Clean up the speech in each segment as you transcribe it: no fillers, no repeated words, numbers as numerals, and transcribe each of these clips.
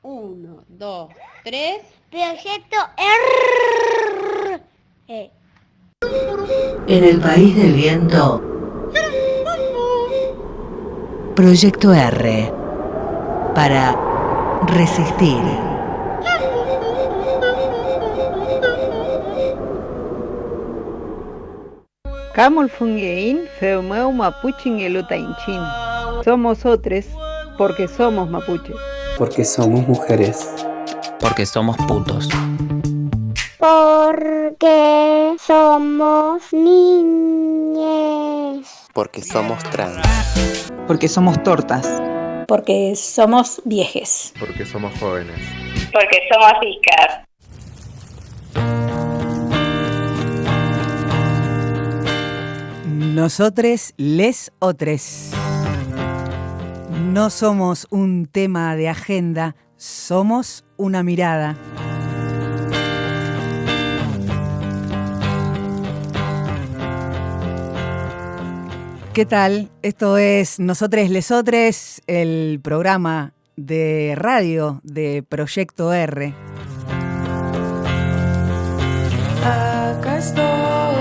1, 2, 3. Proyecto R. En el país del viento. Proyecto R. Para resistir. Camol fungein feumeu mapuchin elutainchin. Somos otros porque somos mapuches. Porque somos mujeres. Porque somos putos. Porque somos niñes. Porque somos trans. Porque somos tortas. Porque somos viejes. Porque somos jóvenes. Porque somos hijas. Nosotres, les otres. No somos un tema de agenda, somos una mirada. ¿Qué tal? Esto es Nosotres, lesotres, el programa de radio de Proyecto R. Acá estoy,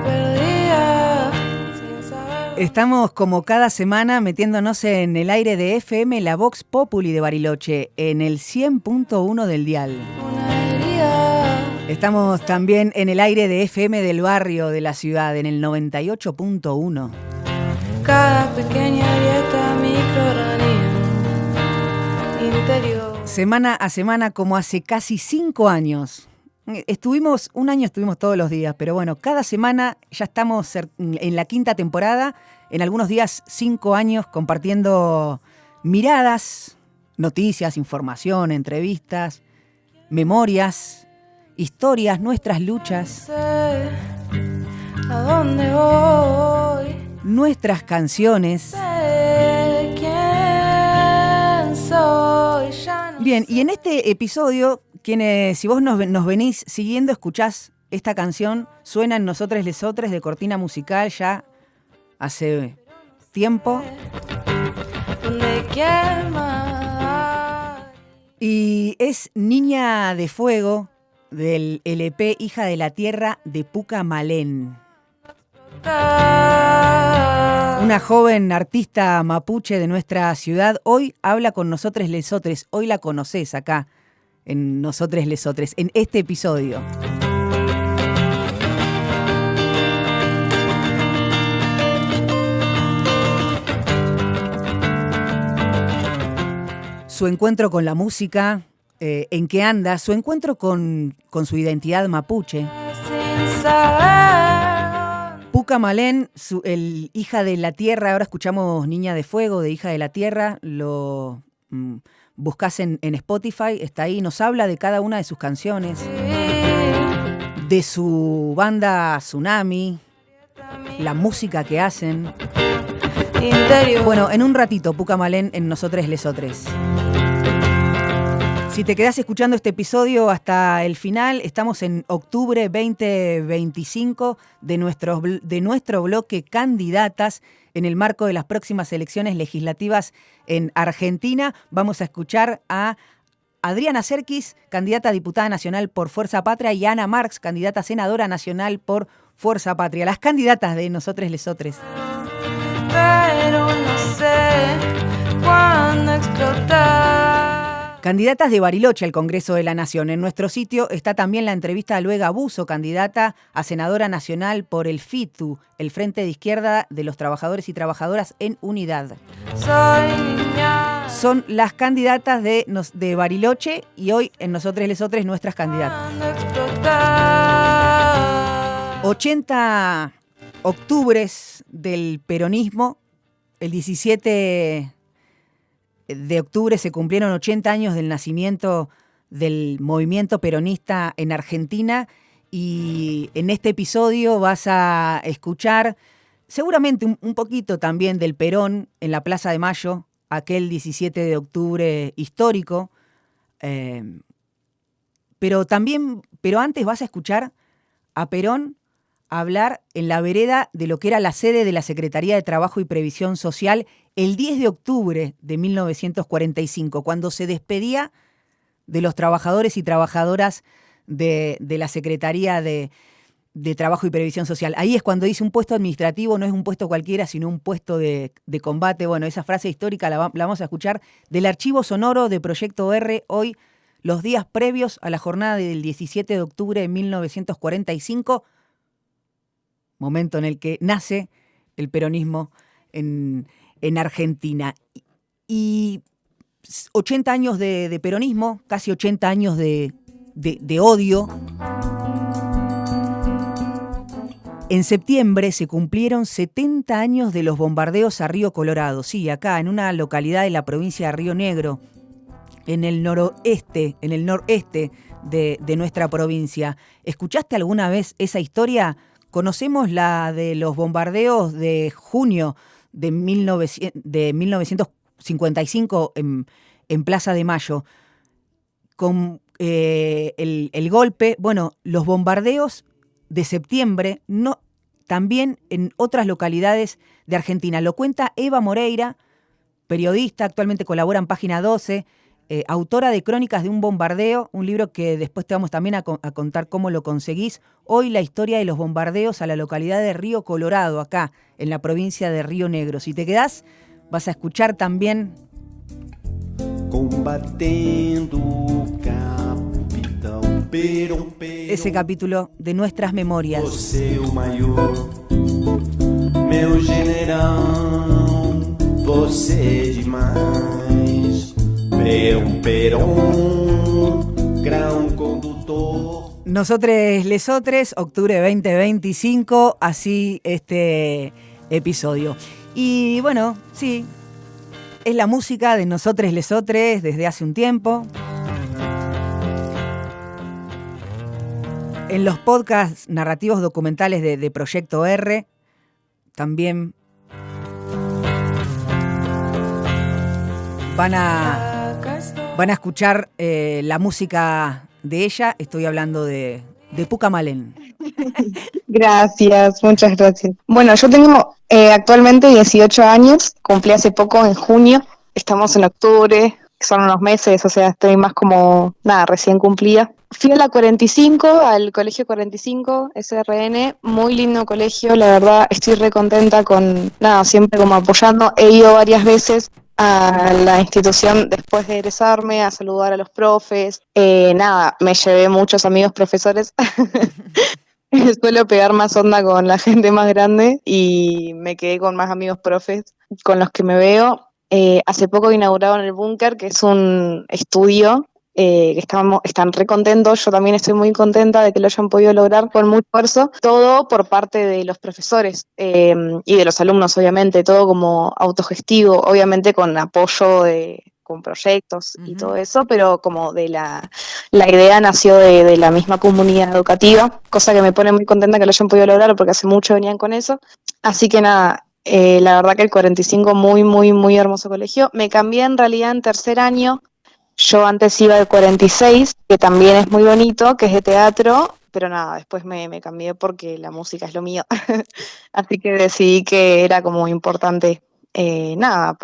perdida, sin saber. Estamos como cada semana metiéndonos en el aire de FM, la Vox Populi de Bariloche, en el 100.1 del dial. Estamos también en el aire de FM del barrio de la ciudad, en el 98.1. Cada pequeña grieta, microorganismo interior. Semana a semana, como hace casi 5 años. Un año estuvimos todos los días, pero bueno, cada semana ya estamos en la 5ª temporada, en algunos días 5 años compartiendo miradas, noticias, información, entrevistas, memorias, historias, nuestras luchas. Sé a dónde voy. Nuestras canciones. Sé quién soy. Ya no Bien, y en este episodio, si vos nos venís siguiendo, escuchás esta canción, suena en Nosotres Lesotres de cortina musical ya hace tiempo. Donde quema. Y es Niña de Fuego del LP Hija de la Tierra de Puca Malén. Una joven artista mapuche de nuestra ciudad hoy habla con Nosotres Lesotres. Hoy la conocés acá en Nosotres Lesotres, en este episodio. Su encuentro con la música, en qué anda, su encuentro con su identidad mapuche. Sin saber. Puca Malén, el Hija de la Tierra, ahora escuchamos Niña de Fuego de Hija de la Tierra, lo buscás en Spotify, está ahí, nos habla de cada una de sus canciones, de su banda Tsunami, la música que hacen. Interior. Bueno, en un ratito, Puca Malén en Nosotres Lesotres. Si te quedás escuchando este episodio hasta el final, estamos en octubre 2025 de nuestro bloque Candidatas en el marco de las próximas elecciones legislativas en Argentina. Vamos a escuchar a Adriana Serkis, candidata a diputada nacional por Fuerza Patria, y Ana Marx, candidata a senadora nacional por Fuerza Patria. Las candidatas de Nosotres Lesotres. Pero no sé cuándo explotar. Candidatas de Bariloche al Congreso de la Nación. En nuestro sitio está también la entrevista a Luega Buzo, candidata a senadora nacional por el FITU, el Frente de Izquierda de los Trabajadores y Trabajadoras en Unidad. Soy niña. Son las candidatas de Bariloche y hoy en Nosotres Lesotres nuestras candidatas. 80 octubres del peronismo, el 17 de octubre se cumplieron 80 años del nacimiento del movimiento peronista en Argentina, y en este episodio vas a escuchar seguramente un poquito también del Perón en la Plaza de Mayo, aquel 17 de octubre histórico, pero antes vas a escuchar a Perón hablar en la vereda de lo que era la sede de la Secretaría de Trabajo y Previsión Social el 10 de octubre de 1945, cuando se despedía de los trabajadores y trabajadoras de la Secretaría de Trabajo y Previsión Social. Ahí es cuando dice un puesto administrativo, no es un puesto cualquiera, sino un puesto de combate. Bueno, esa frase histórica la vamos a escuchar del archivo sonoro de Proyecto R, hoy, los días previos a la jornada del 17 de octubre de 1945, momento en el que nace el peronismo en Argentina. Y 80 años de peronismo, casi 80 años de odio. En septiembre se cumplieron 70 años de los bombardeos a Río Colorado. Sí, acá, en una localidad de la provincia de Río Negro, en el noreste de nuestra provincia. ¿Escuchaste alguna vez esa historia? Conocemos la de los bombardeos de junio de 1955 en Plaza de Mayo. Con el golpe, bueno, los bombardeos de septiembre, también en otras localidades de Argentina. Lo cuenta Eva Moreira, periodista, actualmente colabora en Página 12, autora de Crónicas de un bombardeo, un libro que después te vamos también a contar cómo lo conseguís. Hoy la historia de los bombardeos a la localidad de Río Colorado, acá en la provincia de Río Negro. Si te quedás, vas a escuchar también ese capítulo de Nuestras Memorias. Nosotres lesotres, octubre 2025, así este episodio. Y bueno, sí, es la música de Nosotres lesotres desde hace un tiempo. En los podcasts narrativos documentales de Proyecto R, también van a escuchar la música de ella. Estoy hablando de Pucamalén. Gracias, muchas gracias. Bueno, yo tengo actualmente 18 años, cumplí hace poco en junio, estamos en octubre, son unos meses, o sea, estoy más como, recién cumplida. Fui a la 45, al colegio 45, SRN, muy lindo colegio, la verdad, estoy re contenta con, siempre como apoyando. He ido varias veces a la institución después de egresarme, a saludar a los profes, me llevé muchos amigos profesores. Suelo pegar más onda con la gente más grande y me quedé con más amigos profes con los que me veo. Hace poco inauguraron el Búnker, que es un estudio que están re contentos. Yo también estoy muy contenta de que lo hayan podido lograr con mucho esfuerzo, todo por parte de los profesores y de los alumnos, obviamente, todo como autogestivo, obviamente con apoyo con proyectos y todo eso, pero como de la idea nació de la misma comunidad educativa, cosa que me pone muy contenta que lo hayan podido lograr porque hace mucho venían con eso. Así que la verdad que el 45 muy, muy, muy hermoso colegio. Me cambié en realidad en tercer año. Yo antes iba al 46, que también es muy bonito, que es de teatro, pero después me cambié porque la música es lo mío. Así que decidí que era como importante, tenía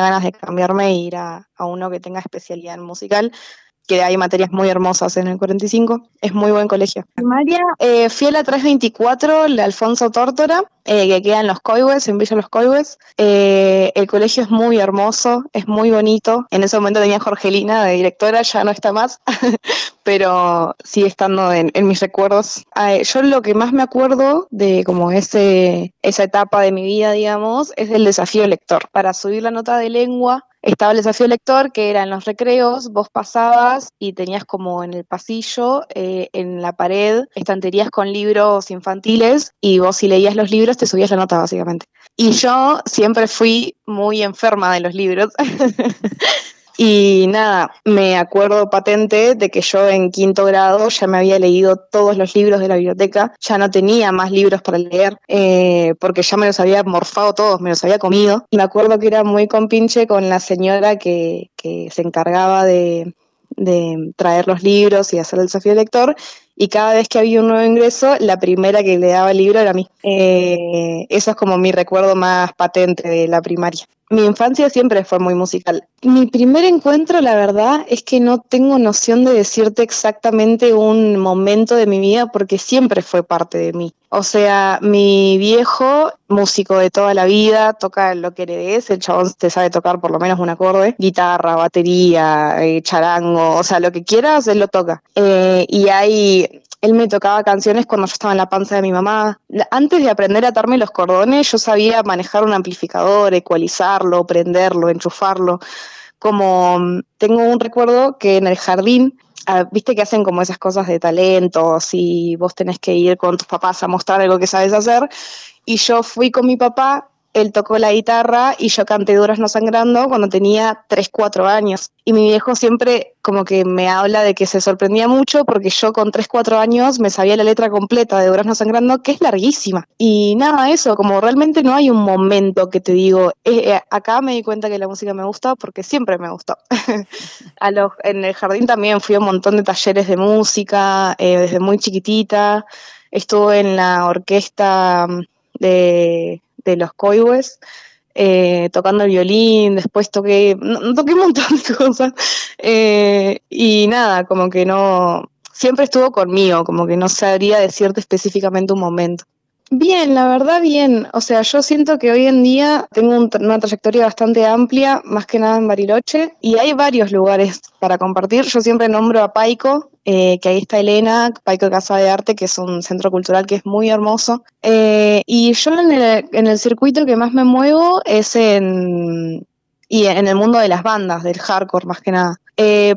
ganas de cambiarme e ir a uno que tenga especialidad en musical, que hay materias muy hermosas en el 45, es muy buen colegio. Primaria, fui a la 324, la Alfonso Tórtora, que queda en Los Coihues, en Villa Los Coihues. El colegio es muy hermoso, es muy bonito. En ese momento tenía a Jorgelina de directora, ya no está más, pero sigue estando en mis recuerdos. Yo lo que más me acuerdo de como esa etapa de mi vida, digamos, es el desafío lector. Para subir la nota de lengua, estaba el desafío lector, que era en los recreos, vos pasabas y tenías como en el pasillo, en la pared, estanterías con libros infantiles, y vos si leías los libros te subías la nota básicamente. Y yo siempre fui muy enferma de los libros. Y me acuerdo patente de que yo en quinto grado ya me había leído todos los libros de la biblioteca, ya no tenía más libros para leer, porque ya me los había morfado todos, me los había comido. Y me acuerdo que era muy compinche con la señora que se encargaba de traer los libros y hacer el desafío lector, y cada vez que había un nuevo ingreso, la primera que le daba el libro era a mí. Eso es como mi recuerdo más patente de la primaria. mi infancia siempre fue muy musical. Mi primer encuentro, la verdad, es que no tengo noción de decirte exactamente un momento de mi vida porque siempre fue parte de mí. O sea, mi viejo, músico de toda la vida, toca lo que heredes, el chabón te sabe tocar por lo menos un acorde, guitarra, batería, charango, o sea, lo que quieras, él lo toca. Él me tocaba canciones cuando yo estaba en la panza de mi mamá. Antes de aprender a atarme los cordones, yo sabía manejar un amplificador, ecualizarlo, prenderlo, enchufarlo. Como tengo un recuerdo que en el jardín, viste que hacen como esas cosas de talentos y vos tenés que ir con tus papás a mostrar algo que sabes hacer. Y yo fui con mi papá, él tocó la guitarra y yo canté Durazno Sangrando cuando tenía 3, 4 años. Y mi viejo siempre como que me habla de que se sorprendía mucho porque yo con 3, 4 años me sabía la letra completa de Durazno Sangrando, que es larguísima. Y nada, eso, como realmente no hay un momento que te digo, acá me di cuenta que la música me gusta porque siempre me gustó. En el jardín también fui a un montón de talleres de música, desde muy chiquitita. Estuve en la orquesta de los Coihues, tocando el violín, después toqué un montón de cosas, y nada, como que no, siempre estuvo conmigo, como que no sabría decirte específicamente un momento. Bien, la verdad bien, o sea, yo siento que hoy en día tengo una trayectoria bastante amplia, más que nada en Bariloche, y hay varios lugares para compartir. Yo siempre nombro a Paico, que ahí está Elena, Paico Casa de Arte, que es un centro cultural que es muy hermoso, y yo en el circuito que más me muevo es en el mundo de las bandas, del hardcore más que nada.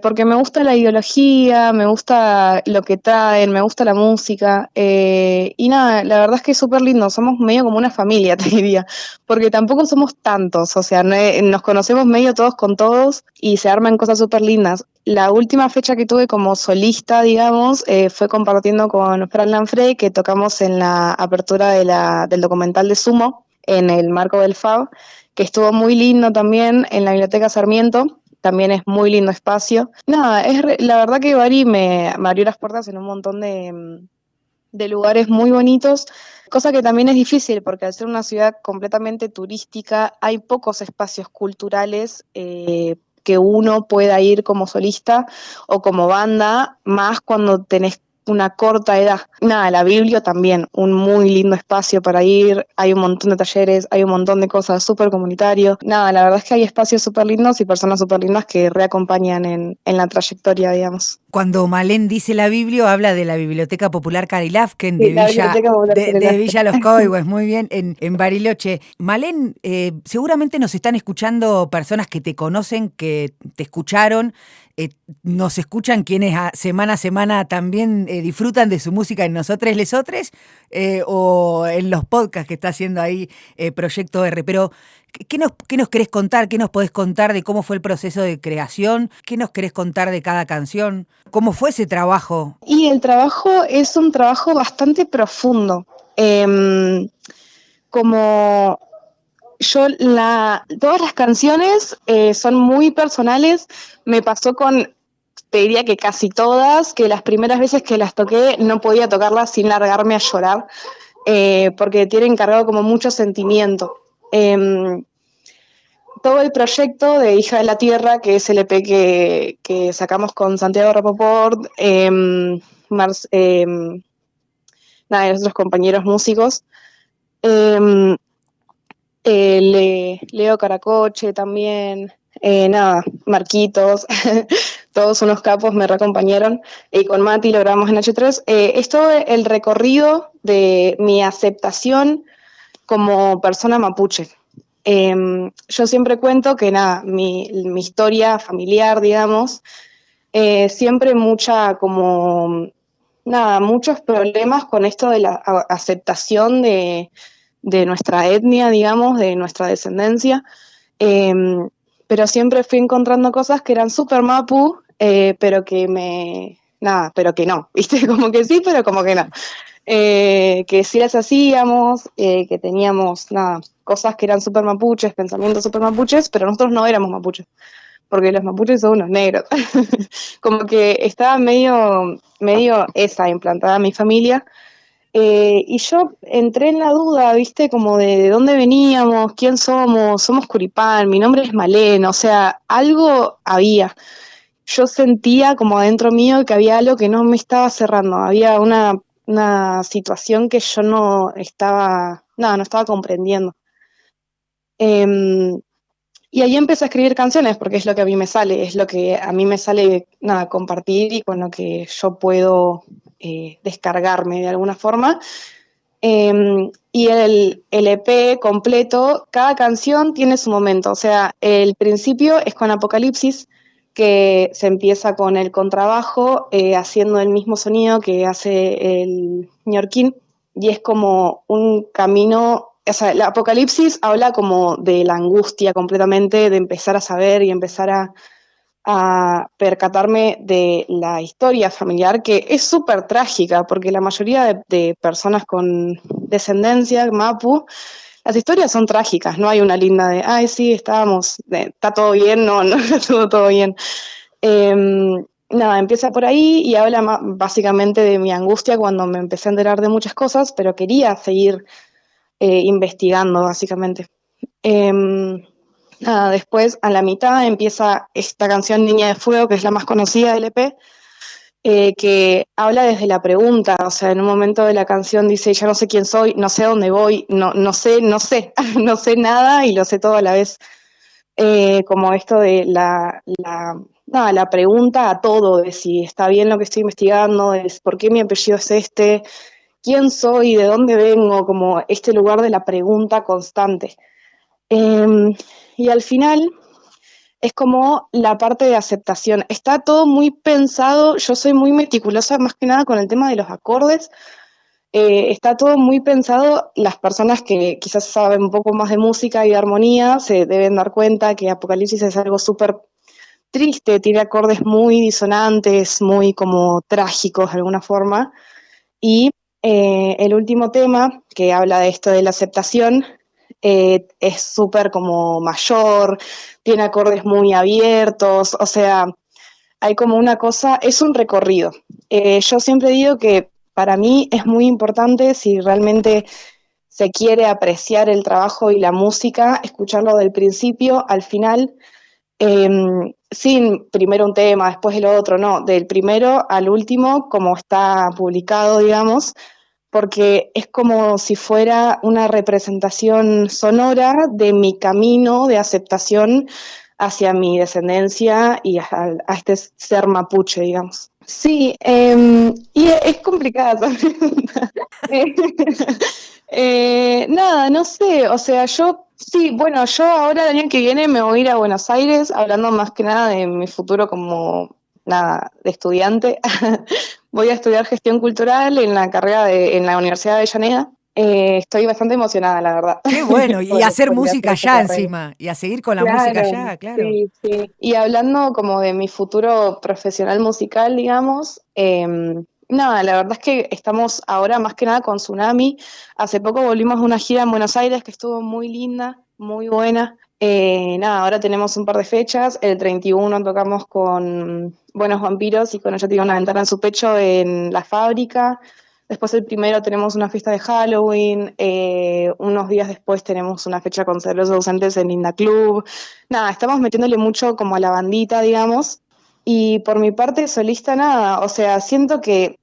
Porque me gusta la ideología, me gusta lo que traen, me gusta la música, y nada, la verdad es que es súper lindo, somos medio como una familia, te diría, porque tampoco somos tantos, o sea, nos conocemos medio todos con todos y se arman cosas súper lindas. La última fecha que tuve como solista, digamos, fue compartiendo con Fran Lanfrey, que tocamos en la apertura del documental de Sumo, en el marco del FAB, que estuvo muy lindo también en la Biblioteca Sarmiento. También es muy lindo espacio. Nada, la verdad que Bari me abrió las puertas en un montón de lugares muy bonitos, cosa que también es difícil porque al ser una ciudad completamente turística hay pocos espacios culturales que uno pueda ir como solista o como banda, más cuando tenés una corta edad. Nada, la Biblio también, un muy lindo espacio para ir, hay un montón de talleres, hay un montón de cosas, súper comunitario. Nada, la verdad es que hay espacios súper lindos y personas súper lindas que reacompañan en la trayectoria, digamos. Cuando Malén dice la Biblio, habla de la Biblioteca Popular Carilafken Sí, de Villa Los Coihues, muy bien, en Bariloche. Malén, seguramente nos están escuchando personas que te conocen, que te escucharon, nos escuchan quienes semana a semana también disfrutan de su música en Nosotres Lesotres, o en los podcasts que está haciendo ahí Proyecto R. Pero, ¿qué nos querés contar? ¿Qué nos podés contar de cómo fue el proceso de creación? ¿Qué nos querés contar de cada canción? ¿Cómo fue ese trabajo? Y el trabajo es un trabajo bastante profundo. Como yo, todas las canciones son muy personales. Me pasó te diría que casi todas, que las primeras veces que las toqué no podía tocarlas sin largarme a llorar, porque tienen cargado como mucho sentimiento. Todo el proyecto de Hija de la Tierra, que es el EP que sacamos con Santiago Rapoport, y los otros compañeros músicos, Leo Caracoche también, Marquitos, todos unos capos me reacompañaron, y con Mati lo grabamos en H3. Es todo el recorrido de mi aceptación como persona mapuche. Yo siempre cuento que mi historia familiar, digamos, siempre muchos problemas con esto de la aceptación de nuestra etnia, digamos, de nuestra descendencia, pero siempre fui encontrando cosas que eran súper mapu, pero que no, ¿viste? Como que sí, pero como que no. Que sí las hacíamos, que teníamos cosas que eran súper mapuches, pensamientos súper mapuches, pero nosotros no éramos mapuches, porque los mapuches son unos negros. Como que estaba medio esa implantada en mi familia, Y yo entré en la duda, ¿viste? Como de dónde veníamos, quién somos Curipán, mi nombre es Malén, o sea, algo había. Yo sentía como adentro mío que había algo que no me estaba cerrando, había una situación que yo no estaba comprendiendo. Y ahí empecé a escribir canciones, porque es lo que a mí me sale, es lo que a mí me sale, compartir y con lo que yo puedo descargarme de alguna forma. Y el EP completo, cada canción tiene su momento, o sea, el principio es con Apocalipsis, que se empieza con el contrabajo haciendo el mismo sonido que hace el ñorquín, y es como un camino. O sea, el Apocalipsis habla como de la angustia completamente, de empezar a saber y empezar a percatarme de la historia familiar, que es súper trágica, porque la mayoría de personas con descendencia mapu, las historias son trágicas, no hay una linda de, ay, sí, está todo bien, no estuvo todo bien. Empieza por ahí y habla básicamente de mi angustia cuando me empecé a enterar de muchas cosas, pero quería seguir investigando, básicamente. Después, a la mitad, empieza esta canción Niña de Fuego, que es la más conocida del EP, que habla desde la pregunta, o sea, en un momento de la canción dice, ya no sé quién soy, no sé a dónde voy, no sé, no sé nada y lo sé todo a la vez. Como esto de la pregunta a todo, de si está bien lo que estoy investigando, de por qué mi apellido es este, quién soy, de dónde vengo, como este lugar de la pregunta constante. Y al final es como la parte de aceptación. Está todo muy pensado, yo soy muy meticulosa más que nada con el tema de los acordes. Está todo muy pensado, las personas que quizás saben un poco más de música y de armonía se deben dar cuenta que Apocalipsis es algo súper triste, tiene acordes muy disonantes, muy como trágicos de alguna forma, y el último tema, que habla de esto de la aceptación, es súper como mayor, tiene acordes muy abiertos, o sea, hay como una cosa, es un recorrido. Yo siempre digo que para mí es muy importante, si realmente se quiere apreciar el trabajo y la música, escucharlo del principio al final, sin primero un tema, después el otro, no, del primero al último, como está publicado, digamos, porque es como si fuera una representación sonora de mi camino de aceptación hacia mi descendencia y a este ser mapuche, digamos. Sí, y es complicada esa pregunta. No sé, o sea, yo ahora el año que viene me voy a ir a Buenos Aires, hablando más que nada de mi futuro como, de estudiante. Voy a estudiar gestión cultural en la carrera en la Universidad de Avellaneda. Estoy bastante emocionada, la verdad. Qué bueno, y hacer música allá encima, y a seguir con la música allá, claro. Sí. Y hablando como de mi futuro profesional musical, digamos, la verdad es que estamos ahora más que nada con Tsunami. Hace poco volvimos de una gira en Buenos Aires que estuvo muy linda, muy buena. Ahora tenemos un par de fechas. El 31 tocamos con Buenos Vampiros y con Ella tiene una ventana en su pecho en La Fábrica. Después el 1 tenemos una fiesta de Halloween. Unos días después tenemos una fecha con Cerebros Ausentes en Linda Club. Estamos metiéndole mucho como a la bandita, digamos. Y por mi parte solista, o sea, siento que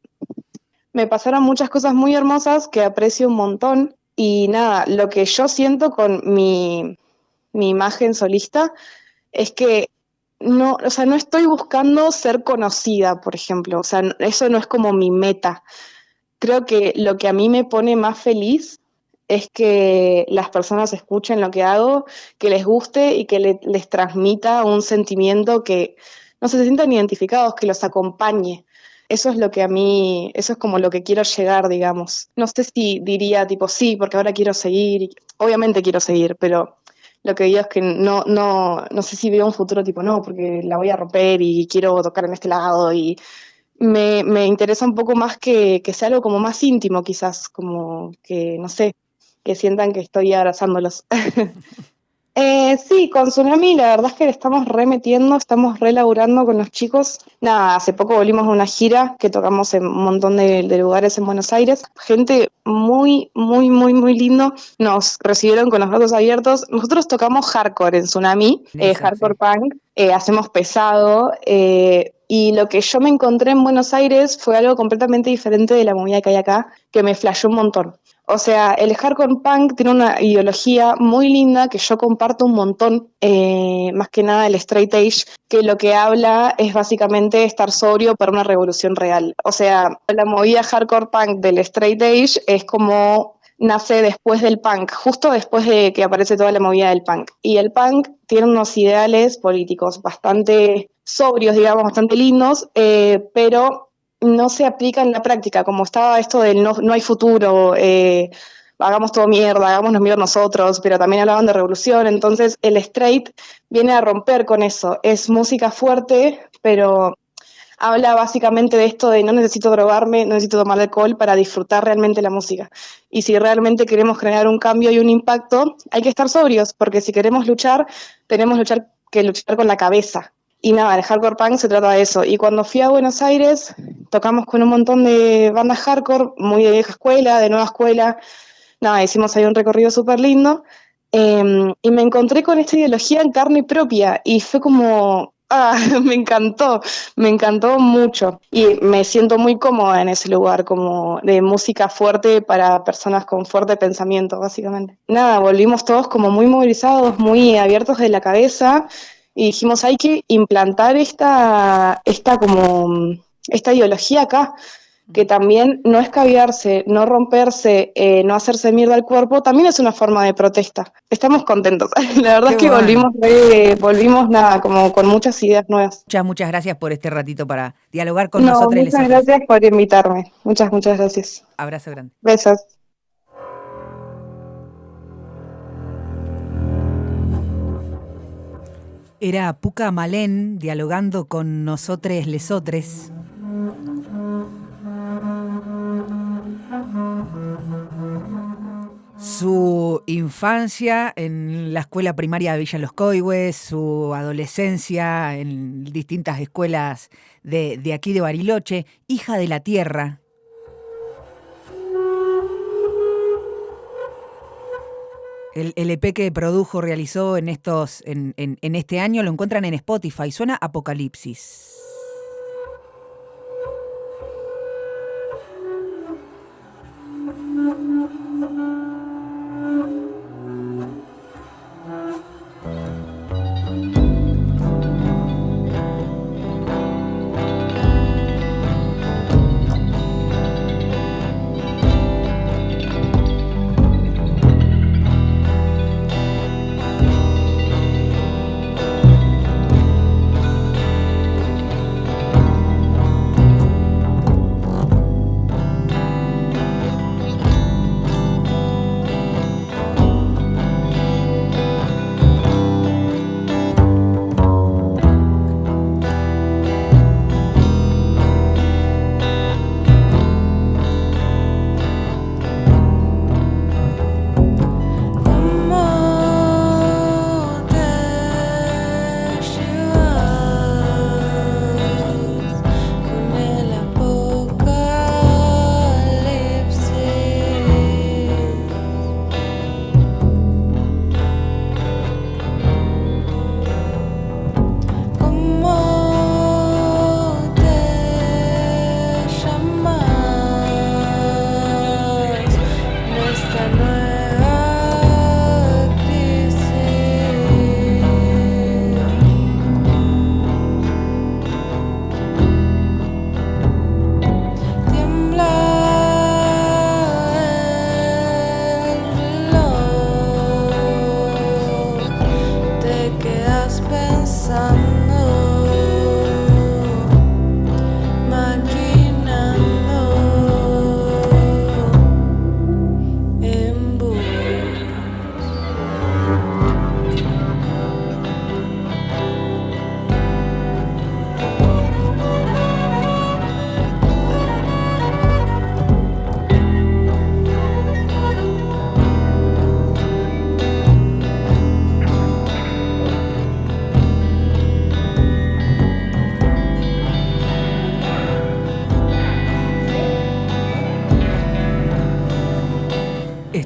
me pasaron muchas cosas muy hermosas que aprecio un montón. Y lo que yo siento con mi imagen solista es que no estoy buscando ser conocida, por ejemplo, o sea, eso no es como mi meta. Creo que lo que a mí me pone más feliz es que las personas escuchen lo que hago, que les guste y que les transmita un sentimiento que no se sientan identificados, que los acompañe. Eso es lo que eso es como lo que quiero llegar, digamos. No sé si diría tipo sí, porque ahora quiero seguir, obviamente quiero seguir, pero lo que digo es que no sé si veo un futuro tipo no, porque la voy a romper y quiero tocar en este lado, y me interesa un poco más que sea algo como más íntimo, quizás, como que, no sé, que sientan que estoy abrazándolos. Sí, con Tsunami la verdad es que le estamos remetiendo, estamos relaborando con los chicos. Nada, hace poco volvimos a una gira que tocamos en un montón de lugares en Buenos Aires. Gente muy, muy, muy, muy lindo. Nos recibieron con los brazos abiertos. Nosotros tocamos hardcore en Tsunami, hardcore punk. Hacemos pesado. Y lo que yo me encontré en Buenos Aires fue algo completamente diferente de la movida que hay acá, que me flashó un montón. O sea, el hardcore punk tiene una ideología muy linda que yo comparto un montón, más que nada el straight edge, que lo que habla es básicamente estar sobrio para una revolución real. O sea, la movida hardcore punk del straight edge es como nace después del punk, justo después de que aparece toda la movida del punk. Y el punk tiene unos ideales políticos bastante sobrios, digamos, bastante lindos, pero no se aplica en la práctica, como estaba esto del no hay futuro, hagamos todo mierda, hagámonos mierda nosotros, pero también hablaban de revolución, entonces el straight viene a romper con eso, es música fuerte, pero habla básicamente de esto de no necesito drogarme, no necesito tomar alcohol para disfrutar realmente la música, y si realmente queremos generar un cambio y un impacto, hay que estar sobrios, porque si queremos luchar, tenemos que luchar con la cabeza. Y nada, el hardcore punk se trata de eso. Y cuando fui a Buenos Aires, tocamos con un montón de bandas hardcore, muy de vieja escuela, de nueva escuela. Nada, hicimos ahí un recorrido súper lindo. Y me encontré con esta ideología en carne propia. Y fue como, me encantó mucho. Y me siento muy cómoda en ese lugar, como de música fuerte para personas con fuerte pensamiento, básicamente. Nada, volvimos todos como muy movilizados, muy abiertos de la cabeza. Y dijimos, hay que implantar esta ideología acá, que también no escabiarse, no romperse, no hacerse mierda al cuerpo, también es una forma de protesta. Estamos contentos. La verdad Qué es que volvimos nada, como con muchas ideas nuevas. Muchas gracias por este ratito para dialogar con nosotros. Muchas gracias por invitarme. Muchas gracias. Abrazo grande. Besos. Era Puka Malén dialogando con nosotros lesotres. Su infancia en la escuela primaria de Villa Los Coihues, su adolescencia en distintas escuelas de aquí de Bariloche, hija de la tierra. El EP que produjo, realizó en este año, lo encuentran en Spotify. Suena Apocalipsis.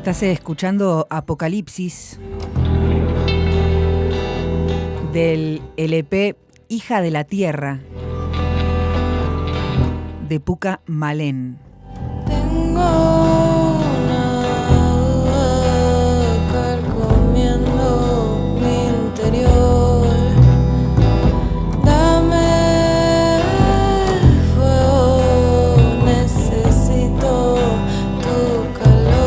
Estás escuchando Apocalipsis del LP Hija de la Tierra de Puka Malén. Tengo una duda carcomiendo mi interior. Dame fuego, necesito tu calor.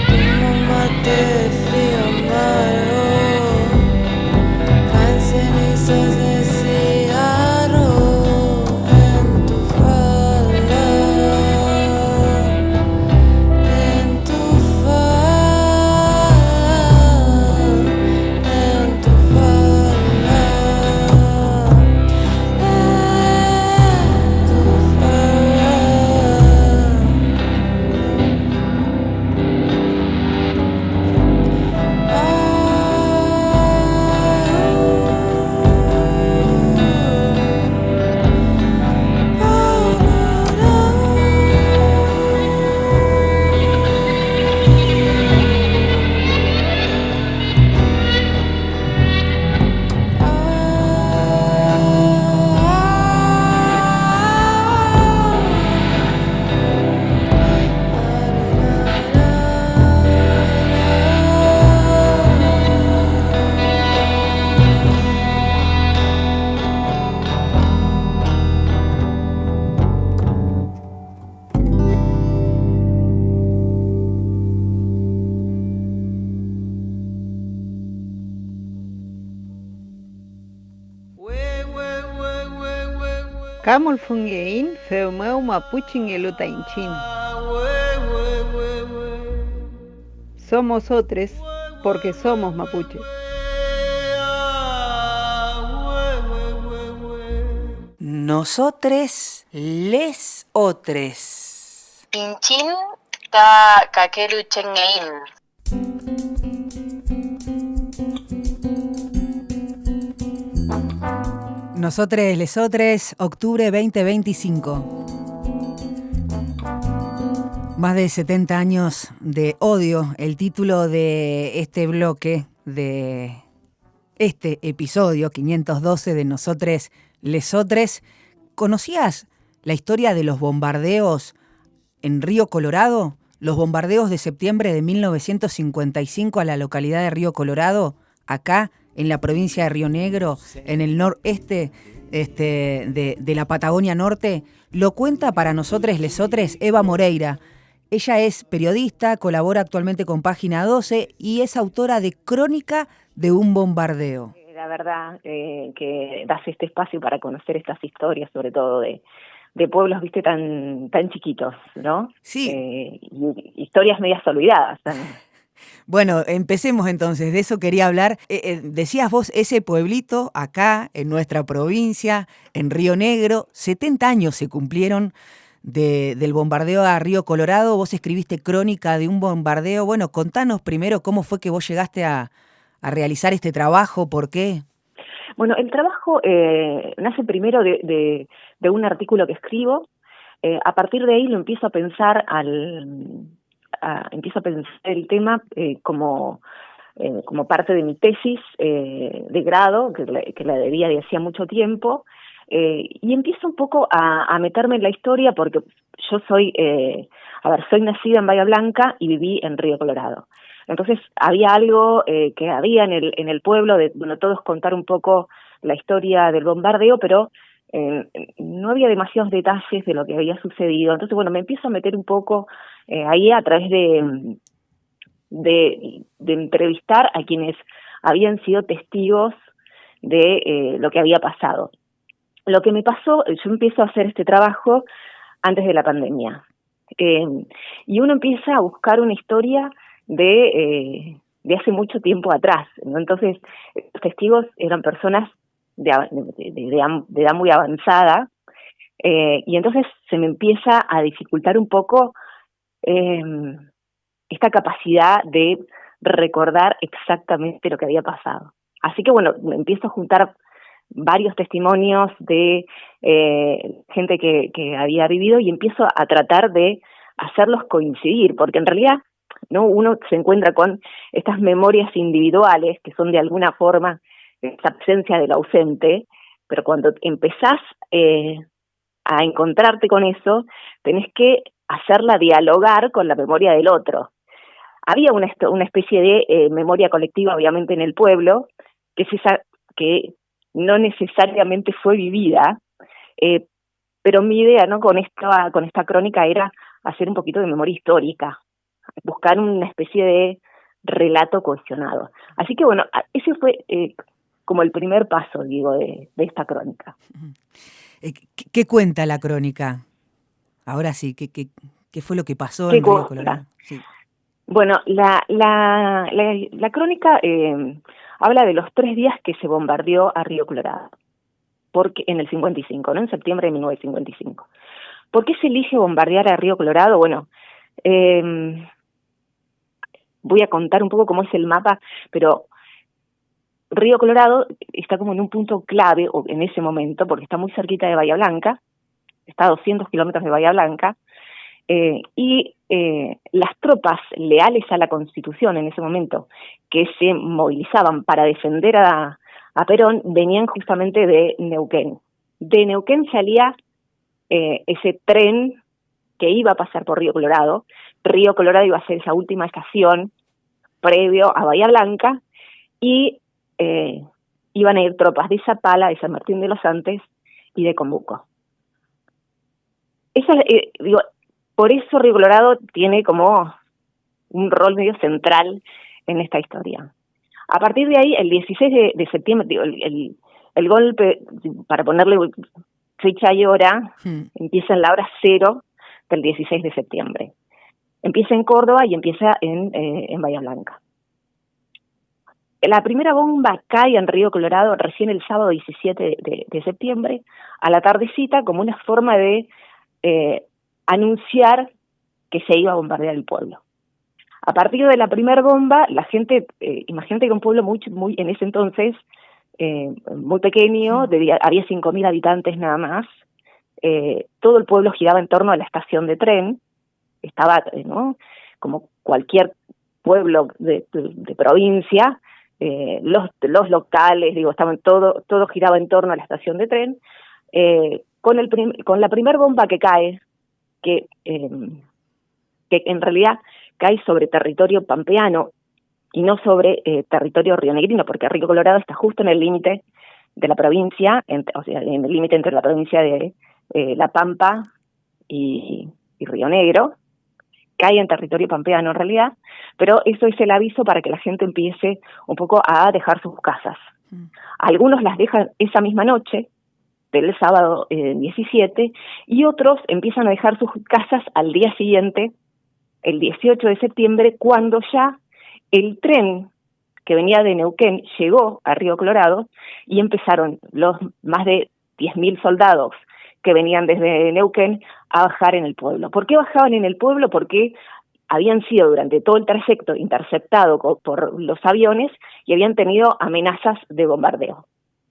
Un mate frío amargo, caen cenizas de cigarro en tu falda, en tu falda, en tu falda, en tu falda. Camul fungein, feumeu mapuchin elutainchin. Somos otros porque somos mapuches. Nosotres, les otres. Pinchin ta kakeru chengein. Nosotres, lesotres, octubre 2025. Más de 70 años de odio, el título de este bloque, de este episodio 512 de Nosotres, lesotres. ¿Conocías la historia de los bombardeos en Río Colorado? Los bombardeos de septiembre de 1955 a la localidad de Río Colorado, acá en la provincia de Río Negro, en el noreste de la Patagonia Norte. Lo cuenta para nosotros lesotres Eva Moreira. Ella es periodista, colabora actualmente con Página 12 y es autora de Crónica de un bombardeo. La verdad que das este espacio para conocer estas historias, sobre todo de pueblos, viste, tan chiquitos, ¿no? Sí. Y historias medias olvidadas también. Bueno, empecemos entonces, de eso quería hablar. Decías vos, ese pueblito acá, en nuestra provincia, en Río Negro, 70 años se cumplieron del bombardeo a Río Colorado. Vos escribiste Crónica de un bombardeo. Bueno, contanos primero cómo fue que vos llegaste a realizar este trabajo, ¿por qué? Bueno, el trabajo nace primero de un artículo que escribo. A partir de ahí lo empiezo a pensar empiezo a pensar el tema como parte de mi tesis de grado, que la debía de hacía mucho tiempo, y empiezo un poco a meterme en la historia porque yo soy nacida en Bahía Blanca y viví en Río Colorado. Entonces había algo que había en el pueblo de, bueno, todos contar un poco la historia del bombardeo, pero no había demasiados detalles de lo que había sucedido. Entonces, bueno, me empiezo a meter un poco ahí a través de entrevistar a quienes habían sido testigos de lo que había pasado. Lo que me pasó, yo empiezo a hacer este trabajo antes de la pandemia. Y uno empieza a buscar una historia de hace mucho tiempo atrás, ¿no? Entonces, los testigos eran personas de edad muy avanzada, y entonces se me empieza a dificultar un poco esta capacidad de recordar exactamente lo que había pasado. Así que bueno, me empiezo a juntar varios testimonios de gente que había vivido y empiezo a tratar de hacerlos coincidir, porque en realidad no uno se encuentra con estas memorias individuales que son de alguna forma esa presencia del ausente, pero cuando empezás a encontrarte con eso, tenés que hacerla dialogar con la memoria del otro. Había una especie de memoria colectiva, obviamente, en el pueblo, que es esa que no necesariamente fue vivida, pero mi idea, ¿no?, con esta crónica era hacer un poquito de memoria histórica, buscar una especie de relato cohesionado. Así que bueno, ese fue como el primer paso, digo, de esta crónica. ¿Qué cuenta la crónica? Ahora sí, ¿qué fue lo que pasó en Río Colorado? Sí. Bueno, la crónica habla de los 3 días que se bombardeó a Río Colorado, porque en el 55, ¿no? En septiembre de 1955. ¿Por qué se elige bombardear a Río Colorado? Bueno, voy a contar un poco cómo es el mapa, pero Río Colorado está como en un punto clave en ese momento, porque está muy cerquita de Bahía Blanca, está a 200 kilómetros de Bahía Blanca, y las tropas leales a la Constitución en ese momento, que se movilizaban para defender a Perón, venían justamente de Neuquén. De Neuquén salía ese tren que iba a pasar por Río Colorado. Río Colorado iba a ser esa última estación previo a Bahía Blanca, y iban a ir tropas de Zapala, de San Martín de los Andes y de Combuco. Por eso Río Colorado tiene como un rol medio central en esta historia. A partir de ahí, el 16 de septiembre, el golpe, para ponerle fecha y hora, empieza en la hora 0 del 16 de septiembre. Empieza en Córdoba y empieza en Bahía Blanca. La primera bomba cae en Río Colorado recién el sábado 17 de septiembre, a la tardecita, como una forma de anunciar que se iba a bombardear el pueblo. A partir de la primera bomba, la gente, imagínate que un pueblo muy en ese entonces, muy pequeño, había 5.000 habitantes nada más, todo el pueblo giraba en torno a la estación de tren, estaba, ¿no?, como cualquier pueblo de provincia, los locales, estaban todo giraba en torno a la estación de tren, con la primera bomba que cae, que en realidad cae sobre territorio pampeano y no sobre territorio rionegrino, porque Río Colorado está justo en el límite de la provincia, o sea, en el límite entre la provincia de La Pampa y Río Negro. Cae en territorio pampeano en realidad, pero eso es el aviso para que la gente empiece un poco a dejar sus casas. Algunos las dejan esa misma noche, del sábado 17, y otros empiezan a dejar sus casas al día siguiente, el 18 de septiembre, cuando ya el tren que venía de Neuquén llegó a Río Colorado y empezaron los más de 10.000 soldados que venían desde Neuquén a bajar en el pueblo. ¿Por qué bajaban en el pueblo? Porque habían sido durante todo el trayecto interceptados por los aviones y habían tenido amenazas de bombardeo.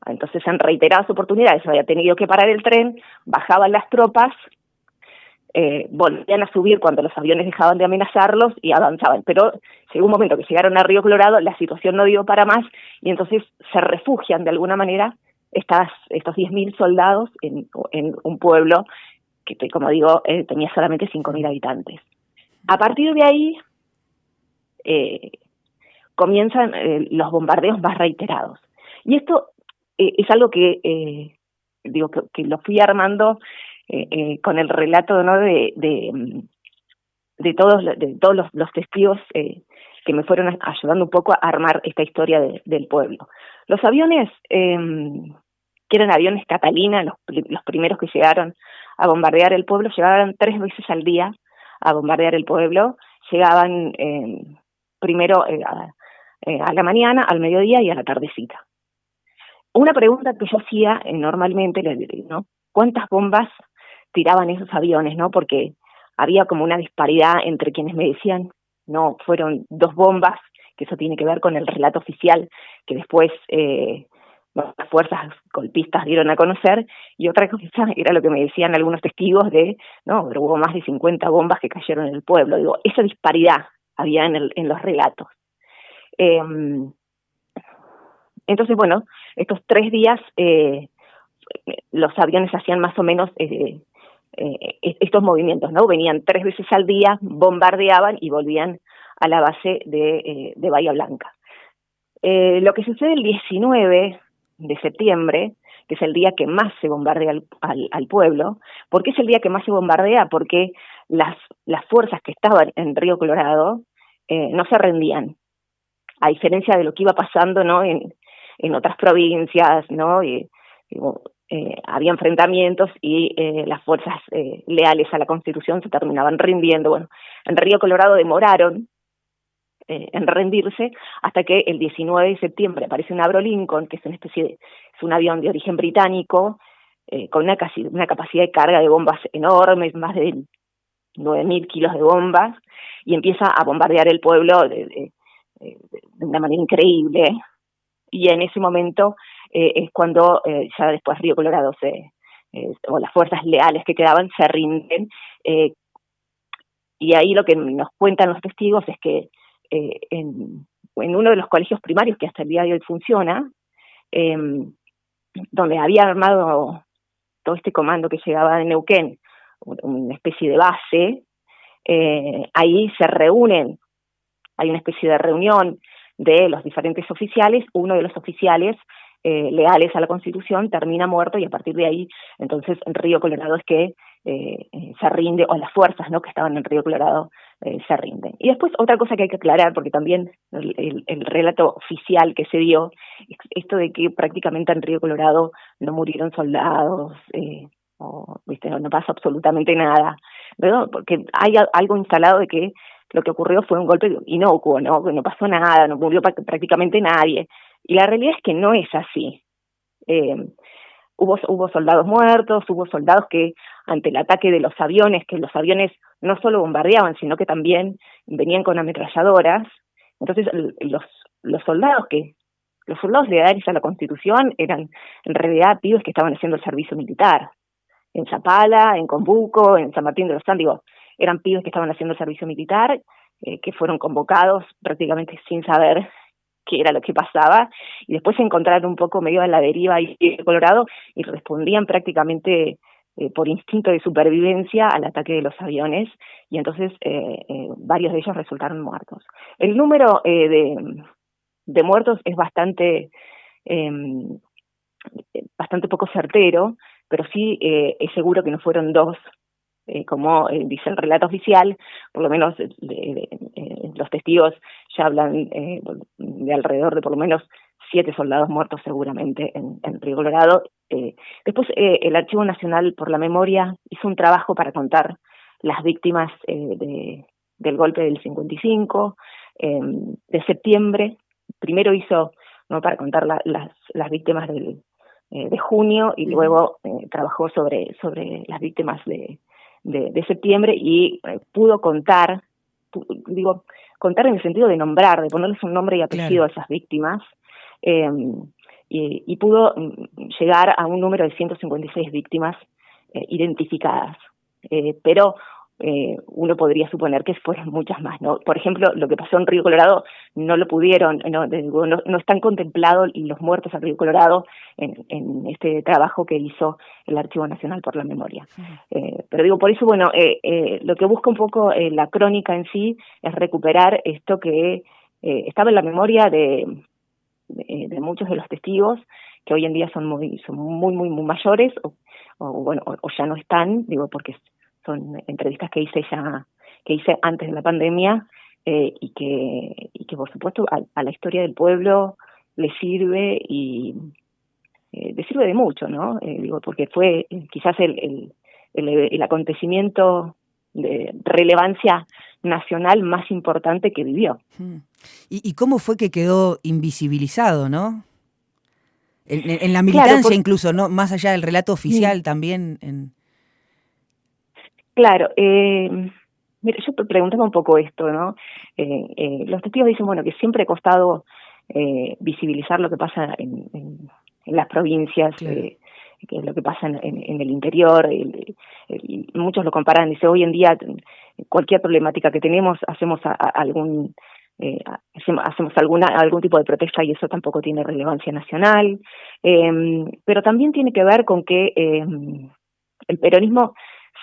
Entonces, en reiteradas oportunidades, había tenido que parar el tren, bajaban las tropas, volvían a subir cuando los aviones dejaban de amenazarlos y avanzaban. Pero llegó un momento que llegaron a Río Colorado, la situación no dio para más y entonces se refugian de alguna manera estos 10.000 soldados en un pueblo que, como digo, tenía solamente 5.000 habitantes. A partir de ahí comienzan los bombardeos más reiterados. Y esto es algo que lo fui armando con el relato, ¿no?, de todos los testigos que me fueron ayudando un poco a armar esta historia del pueblo. Los aviones, que eran aviones Catalina, los primeros que llegaron a bombardear el pueblo, llegaban 3 veces al día a bombardear el pueblo. Llegaban primero a la mañana, al mediodía y a la tardecita. Una pregunta que yo hacía normalmente, ¿no?, ¿cuántas bombas tiraban esos aviones?, ¿no? Porque había como una disparidad entre quienes me decían, no, fueron 2 bombas que eso tiene que ver con el relato oficial que después las fuerzas golpistas dieron a conocer, y otra cosa era lo que me decían algunos testigos no, pero hubo más de 50 bombas que cayeron en el pueblo. Digo, esa disparidad había en los relatos. Entonces, bueno, estos 3 días los aviones hacían más o menos estos movimientos, ¿no? Venían 3 veces al día, bombardeaban y volvían a la base de Bahía Blanca. Lo que sucede el 19 de septiembre, que es el día que más se bombardea al pueblo. ¿Por qué es el día que más se bombardea? Porque las fuerzas que estaban en Río Colorado no se rendían, a diferencia de lo que iba pasando, ¿no? en otras provincias, ¿no? Había enfrentamientos y las fuerzas leales a la Constitución se terminaban rindiendo. Bueno, en Río Colorado demoraron en rendirse hasta que el 19 de septiembre aparece un Avro Lincoln, que es una especie es un avión de origen británico, con una capacidad de carga de bombas enormes, más de 9.000 kilos de bombas, y empieza a bombardear el pueblo de una manera increíble. Y en ese momento es cuando ya después Río Colorado o las fuerzas leales que quedaban se rinden, y ahí lo que nos cuentan los testigos es que en uno de los colegios primarios que hasta el día de hoy funciona, donde había armado todo este comando que llegaba de Neuquén, una especie de base, ahí se reúnen, hay una especie de reunión de los diferentes oficiales. Uno de los oficiales leales a la Constitución termina muerto, y a partir de ahí, entonces, en Río Colorado es que se rinde, o las fuerzas, ¿no?, que estaban en Río Colorado se rinden. Y después otra cosa que hay que aclarar, porque también el relato oficial que se dio, esto de que prácticamente en Río Colorado no murieron soldados, no pasa absolutamente nada, ¿verdad? Porque hay algo instalado de que lo que ocurrió fue un golpe inocuo, ¿no? Que no pasó nada, no murió prácticamente nadie. Y la realidad es que no es así. Hubo soldados muertos, hubo soldados que ante el ataque de los aviones, que los aviones no solo bombardeaban, sino que también venían con ametralladoras. Entonces los soldados leales a la Constitución eran en realidad pibes que estaban haciendo el servicio militar. En Zapala, en Combuco, en San Martín de los Andes, eran pibes que estaban haciendo el servicio militar, que fueron convocados prácticamente sin saber qué era lo que pasaba, y después se encontraron un poco medio a la deriva ahí en Colorado, y respondían prácticamente por instinto de supervivencia al ataque de los aviones, y entonces varios de ellos resultaron muertos. El número de muertos es bastante poco certero, pero sí es seguro que no fueron 2, como dice el relato oficial. Por lo menos los testigos ya hablan de alrededor de por lo menos 7 soldados muertos seguramente en Río Colorado. Después el Archivo Nacional por la Memoria hizo un trabajo para contar las víctimas del golpe del 55, de septiembre. Primero hizo, ¿no?, para contar las víctimas de junio, y luego trabajó sobre las víctimas de septiembre, y pudo contar en el sentido de nombrar, de ponerles un nombre y apellido a esas víctimas, y pudo llegar a un número de 156 víctimas identificadas, pero uno podría suponer que fueron muchas más, ¿no? Por ejemplo, lo que pasó en Río Colorado no lo pudieron, no están contemplados los muertos en Río Colorado en este trabajo que hizo el Archivo Nacional por la Memoria. Pero por eso, lo que busca un poco la crónica en sí es recuperar esto que estaba en la memoria de muchos de los testigos, que hoy en día son muy mayores, o ya no están, porque son entrevistas que hice antes de la pandemia, y que por supuesto a la historia del pueblo le sirve, y le sirve de mucho, ¿no? Porque fue quizás el acontecimiento de relevancia nacional más importante que vivió. ¿Y cómo fue que quedó invisibilizado, no? En la militancia, claro, incluso, ¿no? Más allá del relato oficial, también. Claro, Mira, yo te preguntaba un poco esto, ¿no? Los testigos dicen, bueno, que siempre ha costado visibilizar lo que pasa en las provincias, Claro. que es lo que pasa en el interior. Y muchos lo comparan, dice, hoy en día cualquier problemática que tenemos hacemos algún algún tipo de protesta y eso tampoco tiene relevancia nacional. Pero también tiene que ver con que el peronismo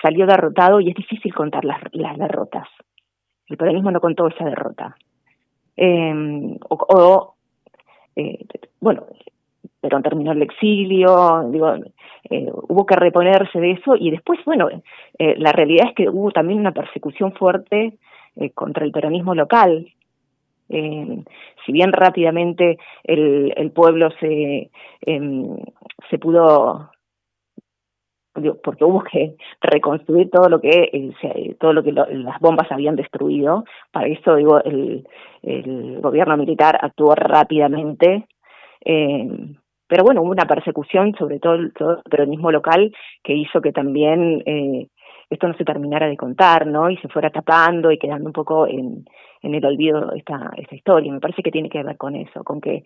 salió derrotado y es difícil contar las derrotas. El peronismo no contó esa derrota. Bueno, Perón terminó el exilio, hubo que reponerse de eso y después, bueno, la realidad es que hubo también una persecución fuerte contra el peronismo local. Si bien rápidamente el pueblo se pudo, porque hubo que reconstruir todo lo que las bombas habían destruido. Para eso el gobierno militar actuó rápidamente, pero bueno, hubo una persecución sobre todo el peronismo local que hizo que también esto no se terminara de contar, ¿no? Y se fuera tapando y quedando un poco en el olvido esta historia. Me parece que tiene que ver con eso, con que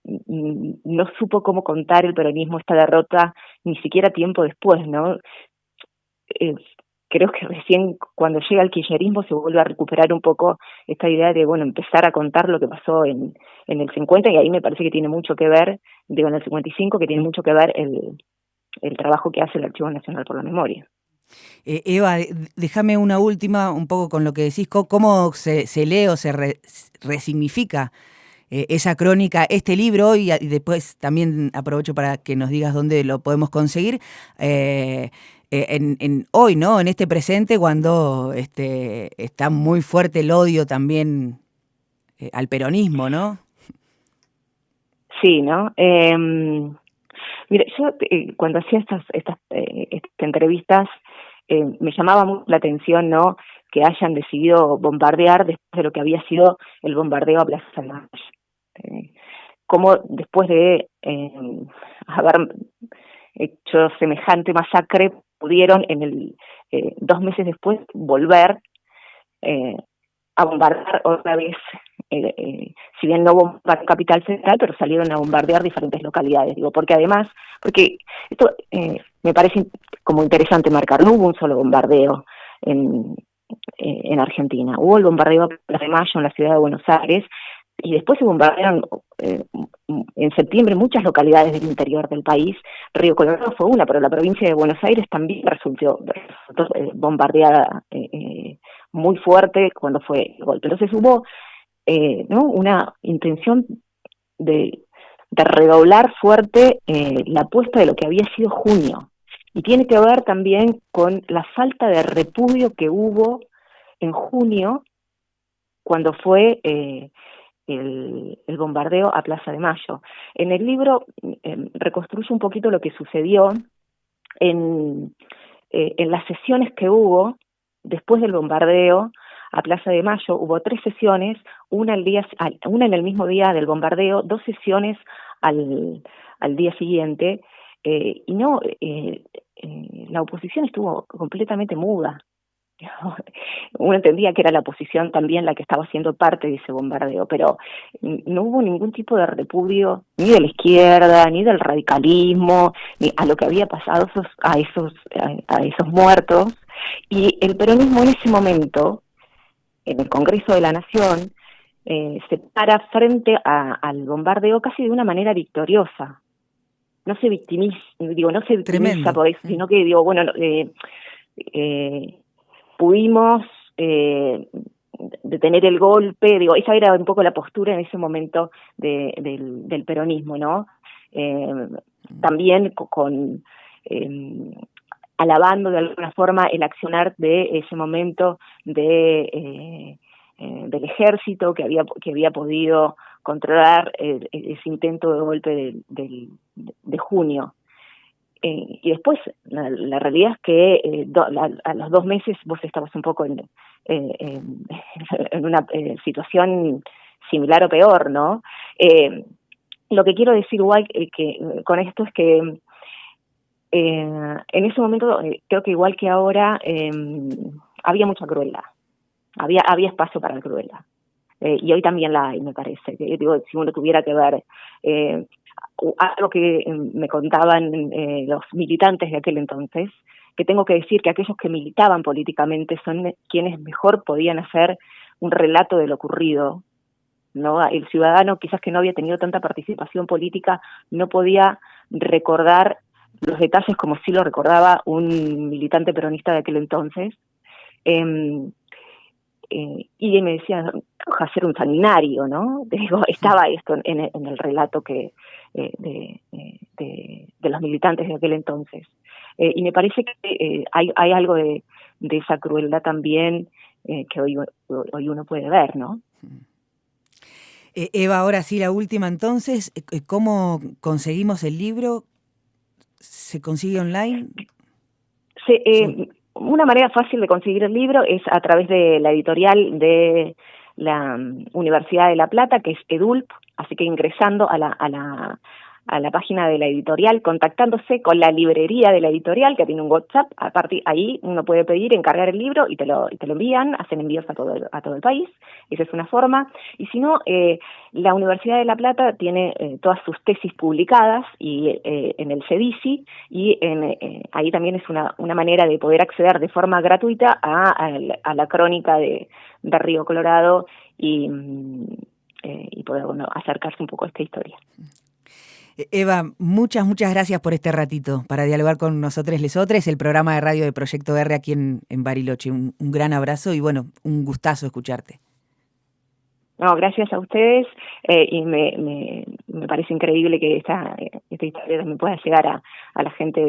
no supo cómo contar el peronismo esta derrota ni siquiera tiempo después, ¿no? Creo que recién cuando llega el kirchnerismo se vuelve a recuperar un poco esta idea de, bueno, empezar a contar lo que pasó en el 50, y ahí me parece que tiene mucho que ver, en el 55, que tiene mucho que ver el trabajo que hace el Archivo Nacional por la Memoria. Eva, déjame una última, un poco con lo que decís, ¿cómo se lee o se resignifica esa crónica, este libro? Y después también aprovecho para que nos digas dónde lo podemos conseguir. En hoy, ¿no? En este presente, cuando está muy fuerte el odio también al peronismo, ¿no? Sí, ¿no? Mira, yo cuando hacía estas entrevistas me llamaba mucho la atención, ¿no?, que hayan decidido bombardear después de lo que había sido el bombardeo a Plaza de Mayo. Cómo después de haber hecho semejante masacre pudieron 2 meses después volver a bombardear otra vez, si bien no bombardearon Capital Federal, pero salieron a bombardear diferentes localidades. Porque esto me parece como interesante marcar, no hubo un solo bombardeo en Argentina, hubo el bombardeo a Plaza de Mayo en la ciudad de Buenos Aires, y después se bombardearon en septiembre muchas localidades del interior del país. Río Colorado fue una, pero la provincia de Buenos Aires también resultó bombardeada muy fuerte cuando fue el golpe. Entonces hubo ¿no?, una intención de redoblar fuerte la apuesta de lo que había sido junio. Y tiene que ver también con la falta de repudio que hubo en junio cuando fue el bombardeo a Plaza de Mayo. En el libro reconstruye un poquito lo que sucedió en las sesiones que hubo después del bombardeo a Plaza de Mayo. Hubo 3 sesiones, una en el mismo día del bombardeo, 2 sesiones al día siguiente, y no, la oposición estuvo completamente muda. Uno entendía que era la oposición también la que estaba siendo parte de ese bombardeo, pero no hubo ningún tipo de repudio ni de la izquierda, ni del radicalismo, ni a lo que había pasado a esos muertos. Y el peronismo en ese momento, en el Congreso de la Nación, se para frente al bombardeo casi de una manera victoriosa. No se victimiza, por eso, sino que pudimos detener el golpe. Esa era un poco la postura en ese momento del peronismo, ¿no? También alabando de alguna forma el accionar de ese momento del ejército que había podido controlar ese intento de golpe de junio. Y después la realidad es que a los 2 meses vos estabas un poco en una situación similar o peor, ¿no? Lo que quiero decir igual que con esto es que en ese momento creo que igual que ahora había mucha crueldad, había espacio para la crueldad. Y hoy también la hay, me parece. Digo, si uno tuviera que ver algo que me contaban los militantes de aquel entonces, que tengo que decir que aquellos que militaban políticamente son quienes mejor podían hacer un relato de lo ocurrido, ¿no? El ciudadano, quizás que no había tenido tanta participación política, no podía recordar los detalles como sí lo recordaba un militante peronista de aquel entonces. Y me decía, hacer un sanguinario, ¿no? Digo, estaba esto en el relato que de los militantes de aquel entonces. Y me parece que hay algo de esa crueldad también que hoy uno puede ver, ¿no? Eva, ahora sí la última entonces, ¿cómo conseguimos el libro? ¿Se consigue online? Sí. Una manera fácil de conseguir el libro es a través de la editorial de la Universidad de La Plata, que es EDULP, así que ingresando a la página de la editorial, contactándose con la librería de la editorial, que tiene un WhatsApp, a partir ahí uno puede pedir, encargar el libro y te lo envían, hacen envíos a todo el país, esa es una forma. Y si no, la Universidad de La Plata tiene todas sus tesis publicadas y en el CEDICI, y ahí también es una manera de poder acceder de forma gratuita a la crónica de Río Colorado y poder acercarse un poco a esta historia. Eva, muchas gracias por este ratito para dialogar con nosotros lesotres, el programa de radio de Proyecto R aquí en Bariloche. Un gran abrazo y bueno, un gustazo escucharte. No, gracias a ustedes y me parece increíble que esta historia también pueda llegar a la gente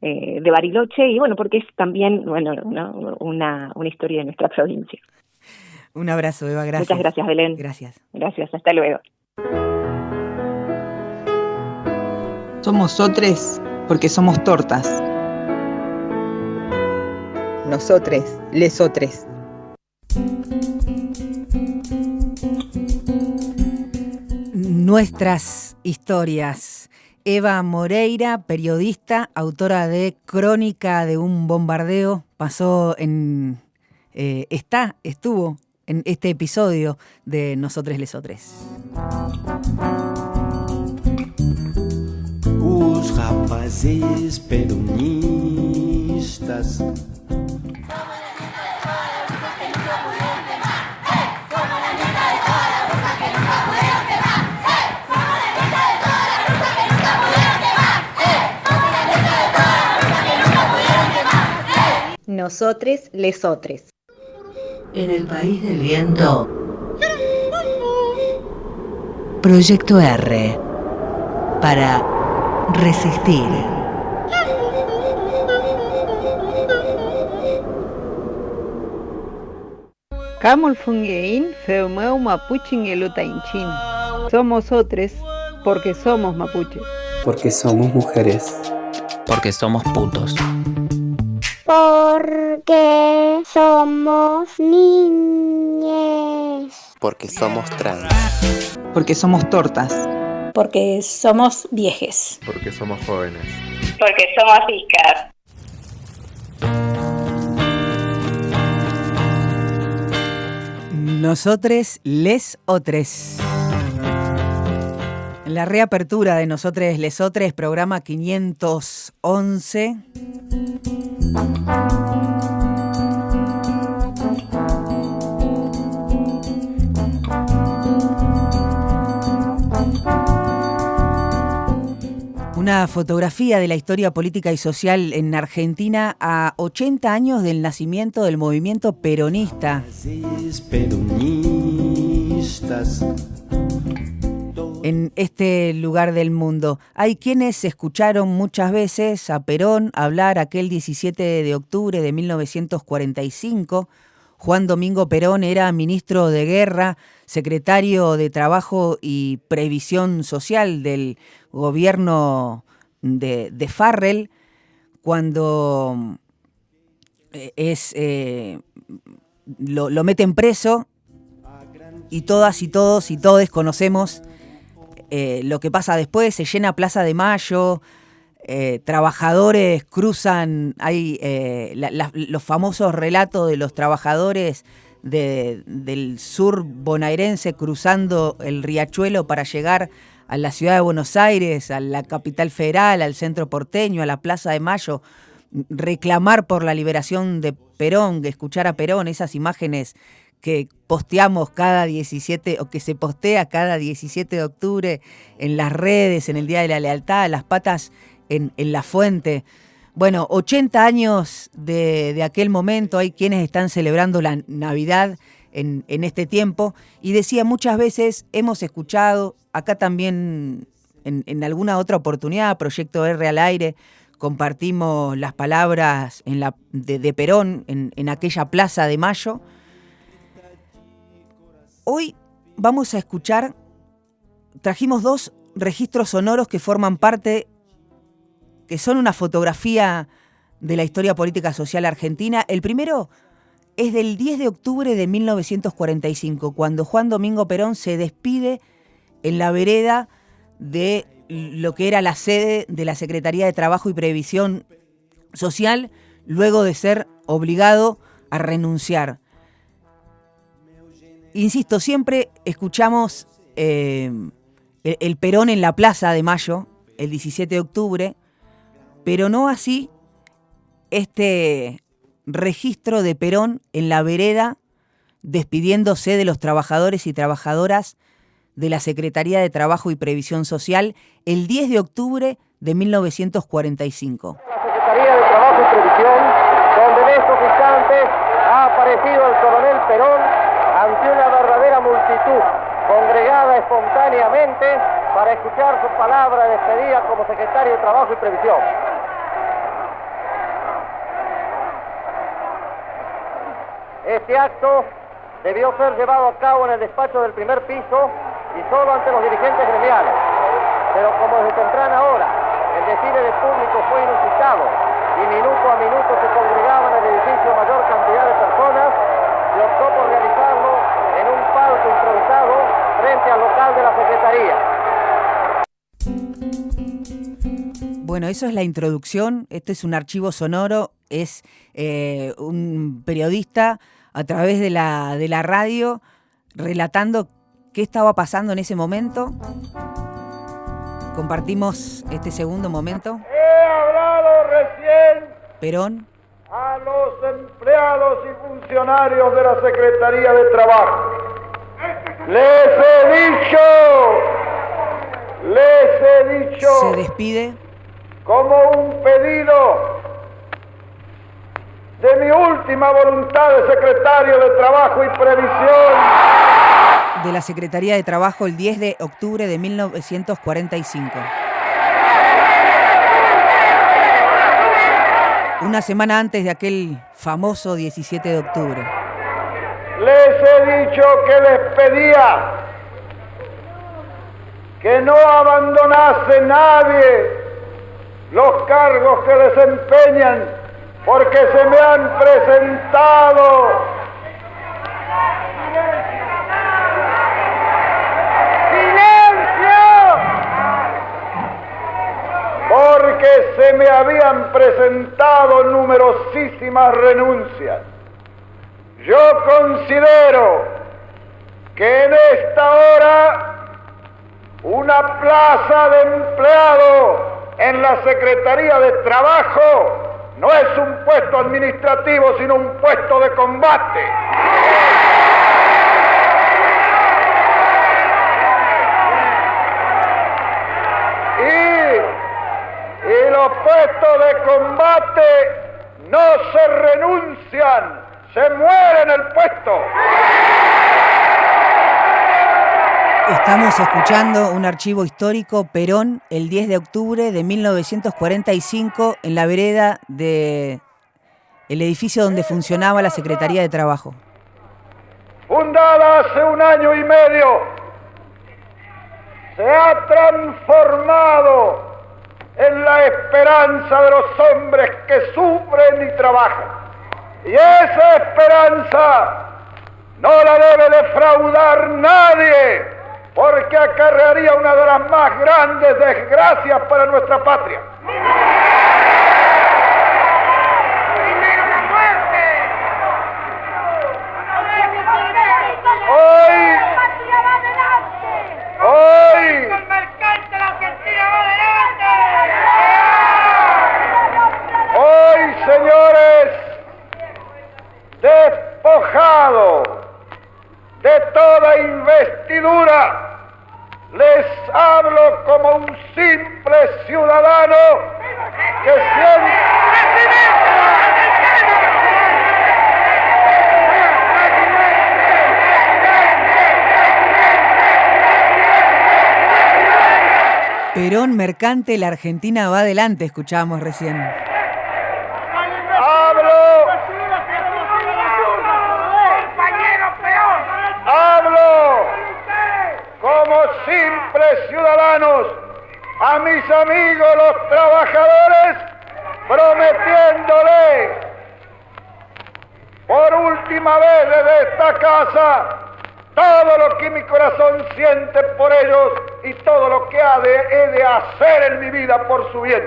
de Bariloche y bueno, porque es también una historia de nuestra provincia. Un abrazo, Eva, gracias. Muchas gracias, Belén. Gracias. Gracias, hasta luego. Somos otres porque somos tortas. Nosotres, lesotres. Nuestras historias. Eva Moreira, periodista, autora de Crónica de un bombardeo, estuvo en este episodio de Nosotres Lesotres. Os rapazes peronistas. Nosotres, lesotres. En el país del viento. Proyecto R. Para resistir. Camol fungein, feumeu mapuchin elutainchin. Somos otres porque somos mapuches. Porque somos mujeres. Porque somos putos. Porque somos niñes. Porque somos trans. Porque somos tortas. Porque somos viejes. Porque somos jóvenes. Porque somos iscas. Nosotres, lesotres. En la reapertura de Nosotres, lesotres, programa 511. Una fotografía de la historia política y social en Argentina a 80 años del nacimiento del movimiento peronista. En este lugar del mundo hay quienes escucharon muchas veces a Perón hablar aquel 17 de octubre de 1945. Juan Domingo Perón era ministro de Guerra, secretario de Trabajo y Previsión Social del gobierno de Farrell, cuando lo meten preso, y todas y todos y todes conocemos lo que pasa después. Se llena Plaza de Mayo, trabajadores cruzan, hay los famosos relatos de los trabajadores del sur bonaerense cruzando el riachuelo para llegar a la ciudad de Buenos Aires, a la capital federal, al centro porteño, a la Plaza de Mayo, reclamar por la liberación de Perón, de escuchar a Perón, esas imágenes que posteamos cada 17, o que se postea cada 17 de octubre en las redes, en el Día de la Lealtad, las patas en la fuente. Bueno, 80 años de aquel momento, hay quienes están celebrando la Navidad en este tiempo, y decía, muchas veces hemos escuchado, acá también en alguna otra oportunidad, Proyecto R al aire, compartimos las palabras de Perón en aquella Plaza de Mayo. Hoy vamos a escuchar, trajimos 2 registros sonoros que forman parte, que son una fotografía de la historia política social argentina. El primero es del 10 de octubre de 1945, cuando Juan Domingo Perón se despide en la vereda de lo que era la sede de la Secretaría de Trabajo y Previsión Social, luego de ser obligado a renunciar. Insisto, siempre escuchamos el Perón en la Plaza de Mayo, el 17 de octubre, pero no así este registro de Perón en la vereda despidiéndose de los trabajadores y trabajadoras de la Secretaría de Trabajo y Previsión Social el 10 de octubre de 1945. La Secretaría de Trabajo y Previsión, donde en estos instantes ha aparecido el coronel Perón ante una verdadera multitud, congregada espontáneamente para escuchar su palabra de despedida como secretario de Trabajo y Previsión. Este acto debió ser llevado a cabo en el despacho del primer piso y solo ante los dirigentes gremiales. Pero como desde temprana hora el desfile de público fue inusitado y minuto a minuto se congregaban en el edificio mayor cantidad de personas, se optó por realizarlo en un palco improvisado frente al local de la Secretaría. Bueno, eso es la introducción. Este es un archivo sonoro, es un periodista a través de la radio relatando qué estaba pasando en ese momento. Compartimos este segundo momento. He hablado recién Perón a los empleados y funcionarios de la Secretaría de Trabajo. Les he dicho se despide como un pedido de mi última voluntad de secretario de Trabajo y Previsión de la Secretaría de Trabajo el 10 de octubre de 1945. Una semana antes de aquel famoso 17 de octubre. Les he dicho que les pedía que no abandonase nadie los cargos que desempeñan, porque se me han presentado porque se me habían presentado numerosísimas renuncias. Yo considero que en esta hora una plaza de empleado en la Secretaría de Trabajo no es un puesto administrativo, sino un puesto de combate. Y los puestos de combate no se renuncian, se muere en el puesto. Estamos escuchando un archivo histórico, Perón, el 10 de octubre de 1945, en la vereda del edificio donde funcionaba la Secretaría de Trabajo. Fundada hace 1 año y medio, se ha transformado en la esperanza de los hombres que sufren y trabajan. Y esa esperanza no la debe defraudar nadie, porque acarrearía una de las más grandes desgracias para nuestra patria. Hoy, señores, despojado de toda investidura, les hablo como un simple ciudadano que siente... Perón mercante, la Argentina va adelante, escuchábamos recién. Hablo como simples ciudadanos a mis amigos los trabajadores, prometiéndole por última vez desde esta casa todo lo que mi corazón siente por ellos y todo lo que he de hacer en mi vida por su bien.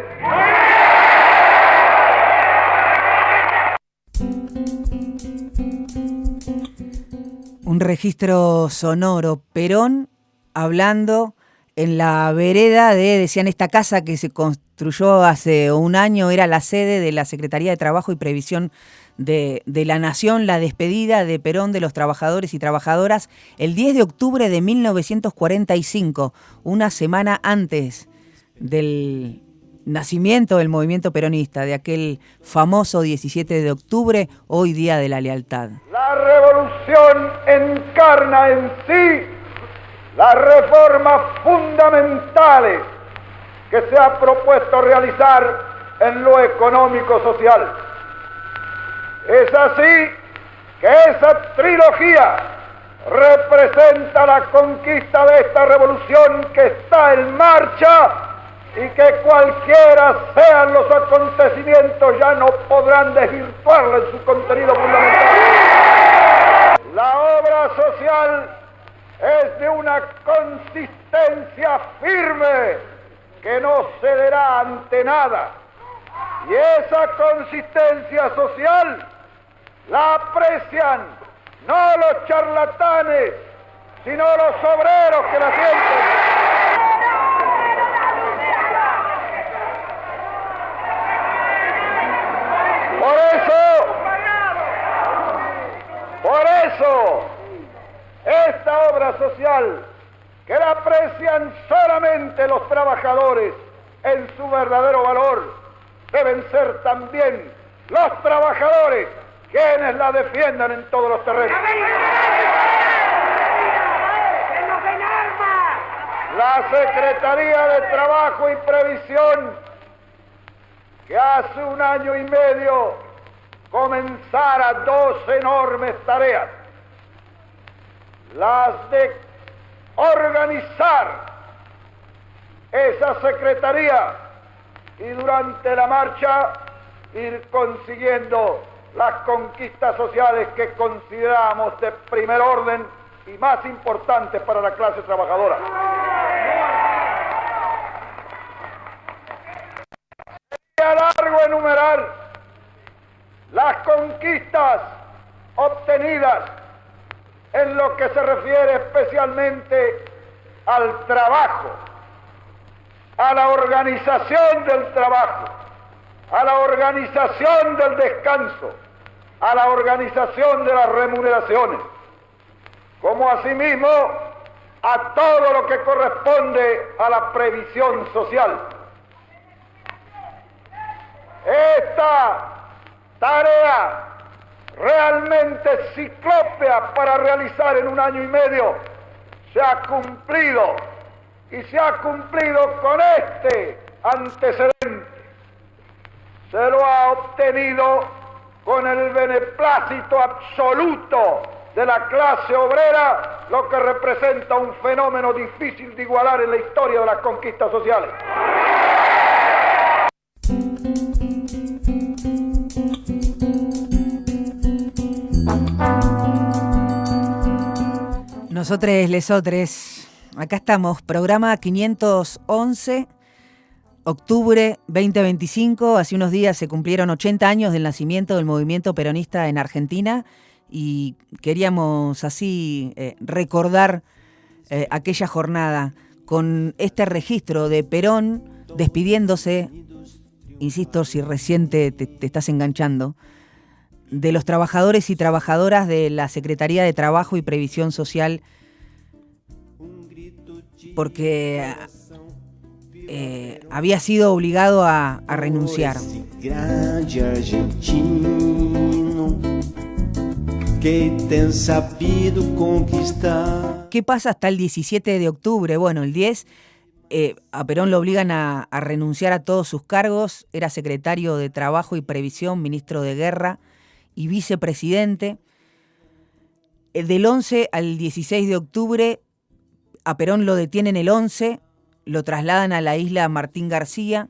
Un registro sonoro, Perón hablando en la vereda decían, esta casa que se construyó hace un año era la sede de la Secretaría de Trabajo y Previsión de la Nación, la despedida de Perón de los trabajadores y trabajadoras el 10 de octubre de 1945, una semana antes del nacimiento del movimiento peronista, de aquel famoso 17 de octubre, hoy Día de la Lealtad. La revolución encarna en sí las reformas fundamentales que se ha propuesto realizar en lo económico-social. Es así que esa trilogía representa la conquista de esta revolución que está en marcha y que cualquiera sean los acontecimientos ya no podrán desvirtuarla en su contenido fundamental. La obra social es de una consistencia firme que no cederá ante nada. Y esa consistencia social la aprecian no los charlatanes, sino los obreros que la sienten. Por eso, esta obra social, que la aprecian solamente los trabajadores en su verdadero valor, deben ser también los trabajadores quienes la defiendan en todos los terrenos. La Secretaría de Trabajo y Previsión, que hace un año y medio comenzara dos enormes tareas: las de organizar esa secretaría y durante la marcha ir consiguiendo las conquistas sociales que consideramos de primer orden y más importantes para la clase trabajadora. Sería largo enumerar las conquistas obtenidas en lo que se refiere especialmente al trabajo, a la organización del trabajo, a la organización del descanso, a la organización de las remuneraciones, como asimismo a todo lo que corresponde a la previsión social. Esta tarea realmente ciclópea para realizar en un año y medio se ha cumplido, y se ha cumplido con este antecedente. Se lo ha obtenido con el beneplácito absoluto de la clase obrera, lo que representa un fenómeno difícil de igualar en la historia de las conquistas sociales. Nosotres, lesotres, Acá estamos, programa 511, octubre 2025. Hace unos días se cumplieron 80 años del nacimiento del movimiento peronista en Argentina y queríamos así recordar aquella jornada con este registro de Perón despidiéndose, insisto, si recién te estás enganchando, de los trabajadores y trabajadoras de la Secretaría de Trabajo y Previsión Social, porque había sido obligado a renunciar. ¿Qué pasa hasta el 17 de octubre? Bueno, el 10 a Perón lo obligan a renunciar a todos sus cargos. Era secretario de Trabajo y Previsión, ministro de Guerra y vicepresidente. Del 11 al 16 de octubre a Perón lo detienen el 11, lo trasladan a la isla Martín García.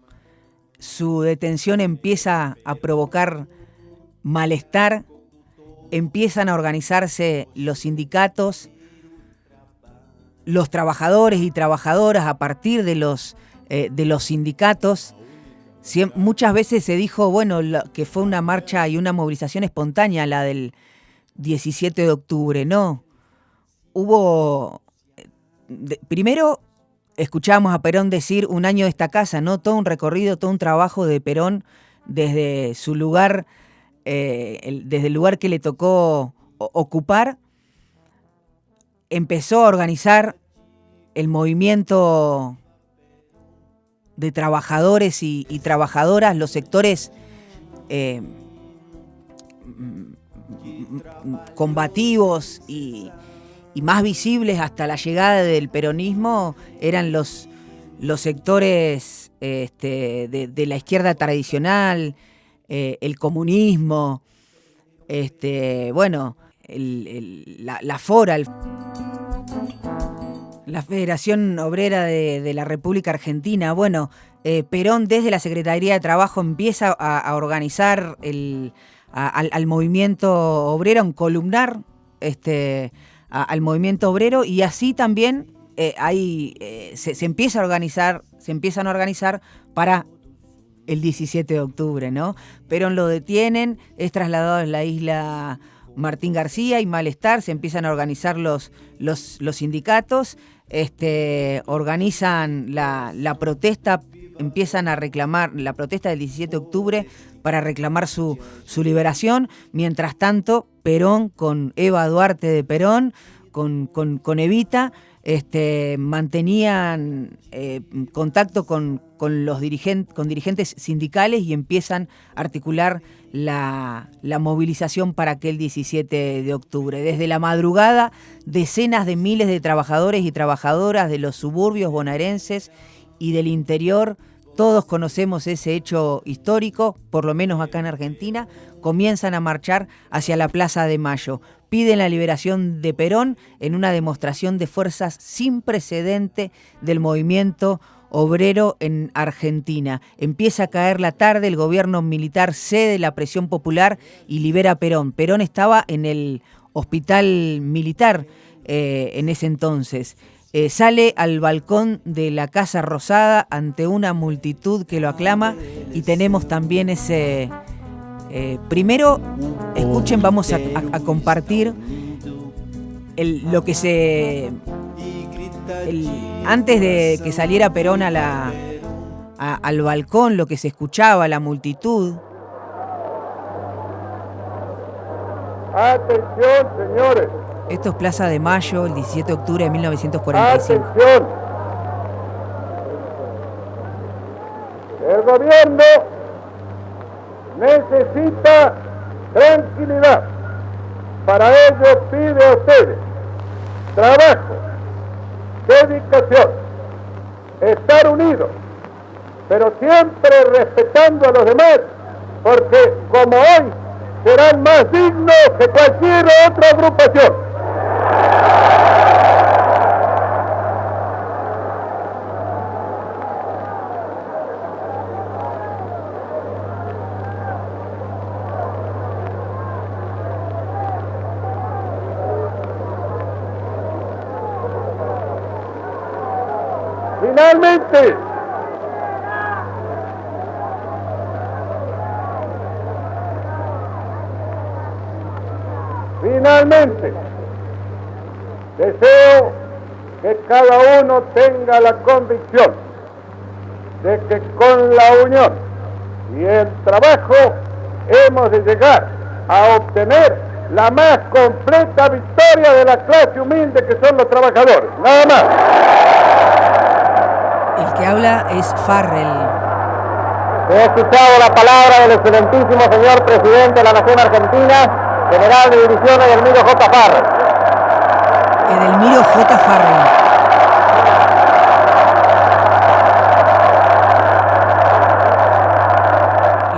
Su detención empieza a provocar malestar, empiezan a organizarse los sindicatos, los trabajadores y trabajadoras a partir de los sindicatos. Muchas veces se dijo, bueno, que fue una marcha y una movilización espontánea la del 17 de octubre. No, hubo... Primero escuchábamos a Perón decir un año de esta casa, ¿no? Todo un recorrido, todo un trabajo de Perón desde su lugar, desde el lugar que le tocó ocupar. Empezó a organizar el movimiento de trabajadores y trabajadoras, los sectores combativos y más visibles hasta la llegada del peronismo eran los sectores de la izquierda tradicional, el comunismo, bueno, la FORA, la Federación Obrera de la República Argentina. Bueno, Perón desde la Secretaría de Trabajo empieza a organizar al movimiento obrero, a encolumnar al movimiento obrero, y así también se empiezan a organizar para el 17 de octubre, ¿no? Perón lo detienen, es trasladado a la isla Martín García, y malestar, se empiezan a organizar los sindicatos, organizan la protesta, empiezan a reclamar la protesta del 17 de octubre para reclamar su liberación. Mientras tanto, Perón con Eva Duarte de Perón, con Evita, mantenían contacto con dirigentes sindicales y empiezan a articular la movilización para aquel 17 de octubre. Desde la madrugada, decenas de miles de trabajadores y trabajadoras de los suburbios bonaerenses y del interior, todos conocemos ese hecho histórico, por lo menos acá en Argentina, comienzan a marchar hacia la Plaza de Mayo. Piden la liberación de Perón en una demostración de fuerzas sin precedente del movimiento obrero en Argentina. Empieza a caer la tarde, el gobierno militar cede la presión popular y libera a Perón. Perón estaba en el hospital militar en ese entonces. Sale al balcón de la Casa Rosada ante una multitud que lo aclama, y tenemos también ese... primero, escuchen, vamos a compartir lo que se... antes de que saliera Perón al balcón, lo que se escuchaba, la multitud. Atención, señores. Esto es Plaza de Mayo, el 17 de octubre de 1945. Atención. El gobierno necesita tranquilidad. Para ello pide a ustedes trabajo, dedicación, estar unidos, pero siempre respetando a los demás, porque como hoy serán más dignos que cualquier otra agrupación. Finalmente, deseo que cada uno tenga la convicción de que con la unión y el trabajo hemos de llegar a obtener la más completa victoria de la clase humilde que son los trabajadores. Nada más. El que habla es Farrell. He escuchado la palabra del excelentísimo señor presidente de la Nación Argentina, general de división Edelmiro J. Farrell. Edelmiro J. Farrell.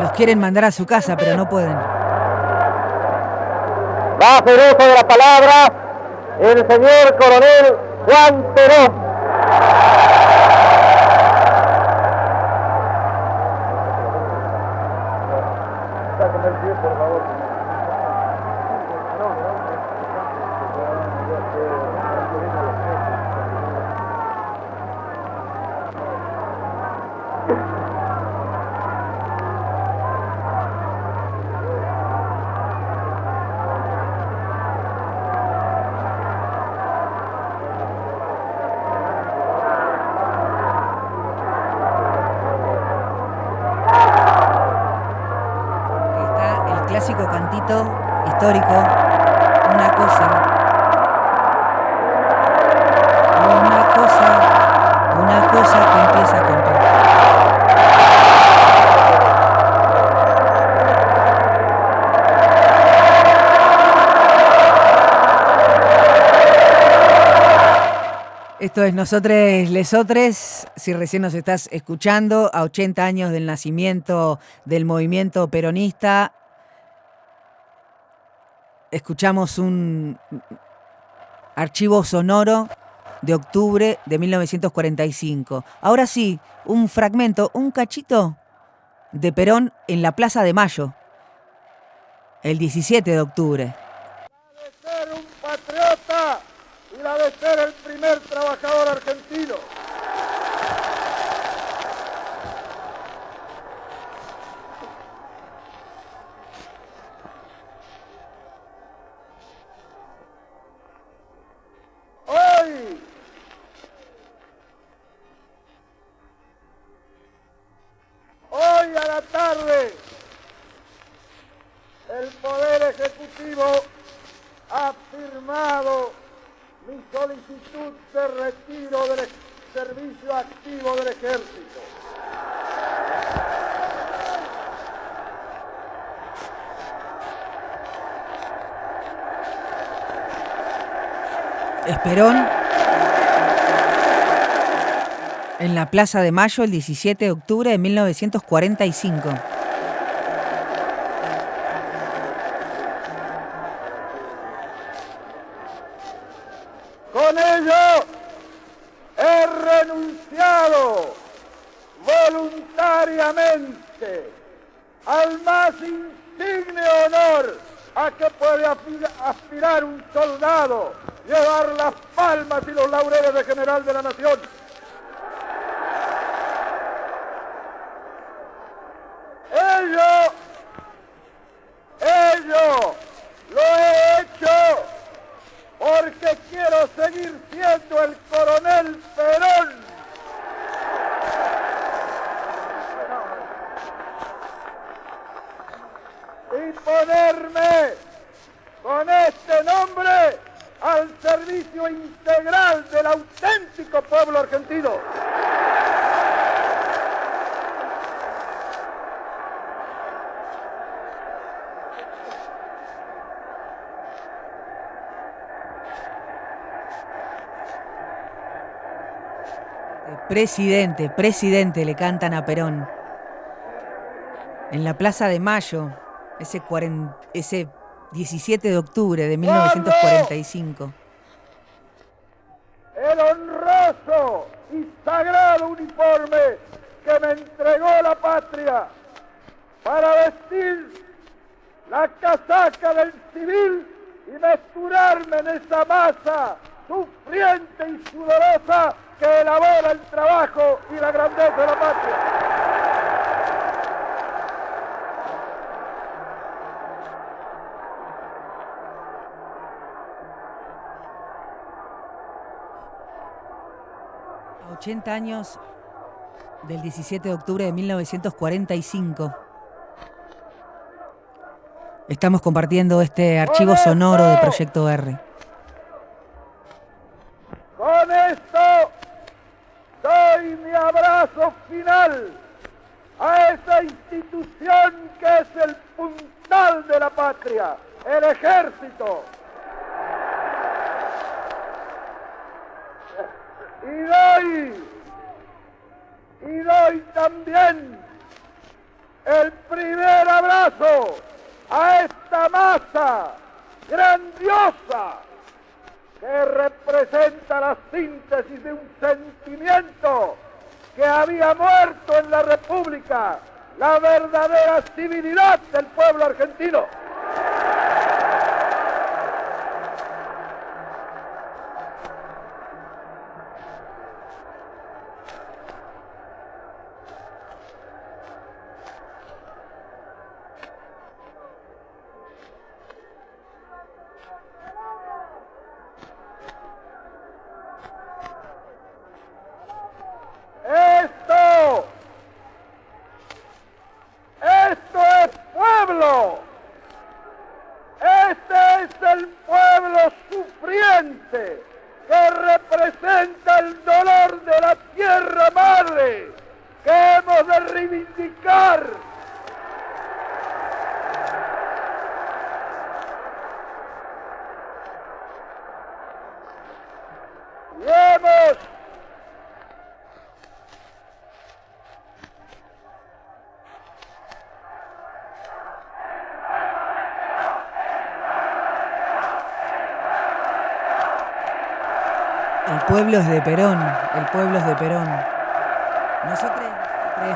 Los quieren mandar a su casa, pero no pueden. Va a hacer uso de la palabra el señor coronel Juan Perón. Por favor. Clásico cantito histórico, una cosa que empieza a contar. Esto es Nosotres Lesotres. Si recién nos estás escuchando, a 80 años del nacimiento del movimiento peronista, escuchamos un archivo sonoro de octubre de 1945. Ahora sí, un fragmento, un cachito de Perón en la Plaza de Mayo, el 17 de octubre. La de ser un patriota y la de ser el primer trabajador argentino. Hoy a la tarde, el Poder Ejecutivo ha firmado mi solicitud de retiro del servicio activo del Ejército. Es Perón en la Plaza de Mayo el 17 de octubre de 1945. Con ello he renunciado voluntariamente al más insigne honor a que puede aspirar un soldado, llevar las palmas y los laureles de general de la nación. Ello lo he hecho porque quiero seguir siendo el coronel Perón. Y ponerme con este nombre al servicio integral del auténtico pueblo argentino. Presidente, le cantan a Perón. En la Plaza de Mayo, ese 17 de octubre de 1945. El honroso y sagrado uniforme que me entregó la patria para vestir la casaca del civil y mesturarme en esa masa sufriente y sudorosa que elabora el trabajo y la grandeza de la patria. A 80 años del 17 de octubre de 1945. Estamos compartiendo este archivo sonoro de Proyecto R. Con esto doy mi abrazo final a esa institución que es el puntal de la patria, el ejército. Y doy también el primer abrazo a esta masa grandiosa que representa la síntesis de un sentimiento que había muerto en la República, la verdadera civilidad del pueblo argentino. Esto es pueblo. Este es el pueblo sufriente que representa el dolor de la tierra madre que hemos de reivindicar. Y hemos El pueblo es de Perón, el pueblo es de Perón. Nosotros,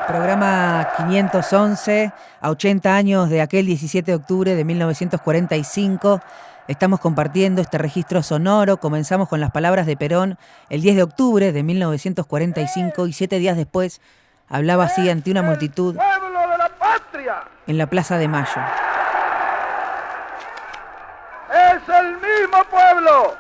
programa 511, a 80 años de aquel 17 de octubre de 1945, estamos compartiendo este registro sonoro. Comenzamos con las palabras de Perón el 10 de octubre de 1945 y 7 días después hablaba así ante una multitud en la Plaza de Mayo. Es el mismo pueblo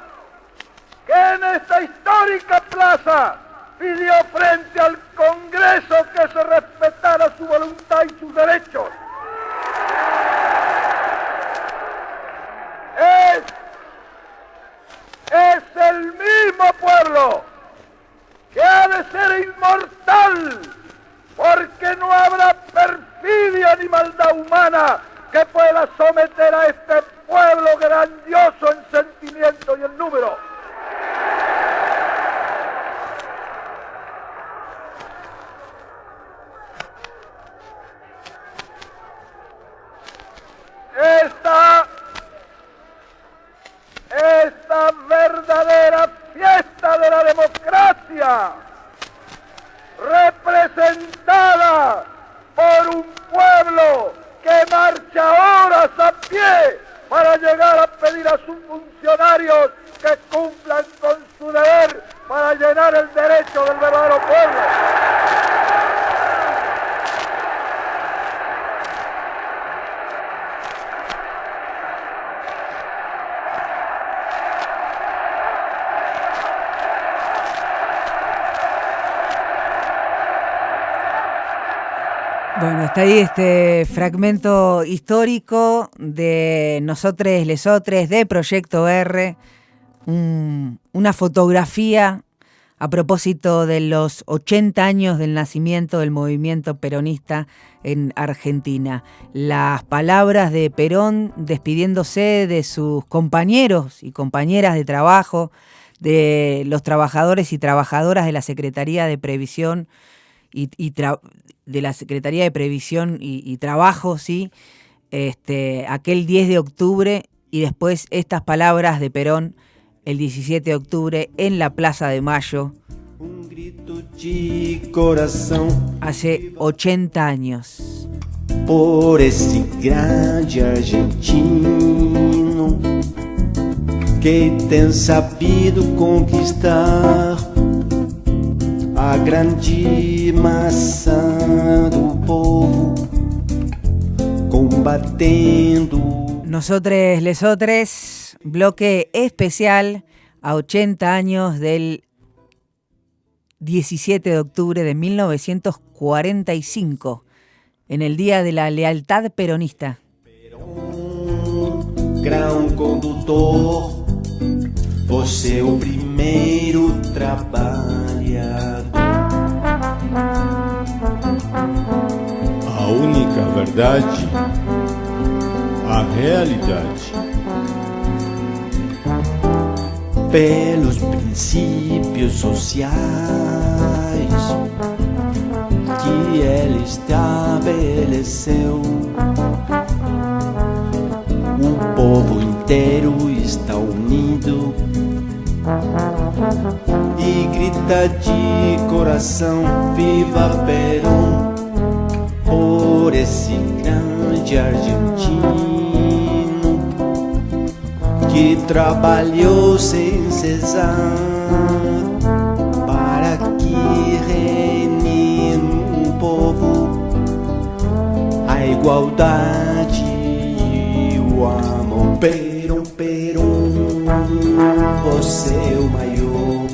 que en esta histórica plaza pidió frente al Congreso que se respetara su voluntad y sus derechos. Es el mismo pueblo que ha de ser inmortal, porque no habrá perfidia ni maldad humana que pueda someter a este pueblo grandioso en sentimiento y en número. Esta verdadera fiesta de la democracia, representada por un pueblo que marcha horas a pie para llegar a pedir a sus funcionarios que cumplan con su deber para llenar el derecho del verdadero pueblo. Bueno, está ahí este fragmento histórico de Nosotres, Lesotres, de Proyecto R, una fotografía a propósito de los 80 años del nacimiento del movimiento peronista en Argentina. Las palabras de Perón despidiéndose de sus compañeros y compañeras de trabajo, de los trabajadores y trabajadoras de la Secretaría de Previsión de la Secretaría de Previsión y Trabajo, sí, aquel 10 de octubre, y después estas palabras de Perón el 17 de octubre en la Plaza de Mayo, hace 80 años. Por esse grande argentino que tem sabido conquistar a grande massa do povo, combatendo. Nosotres, lesotres, bloque especial a 80 años del 17 de octubre de 1945, en el Día de la Lealtad Peronista. Grão condutor, você é o primeiro trabalhador. A única verdade, a realidade. Pelos princípios sociais que ele estabeleceu, o povo inteiro está unido e grita de coração: viva Perón, por esse grande argentino que trabalhou sem cessar para que reine no povo a igualdade e o amor. Perón, Perón, você é o maior,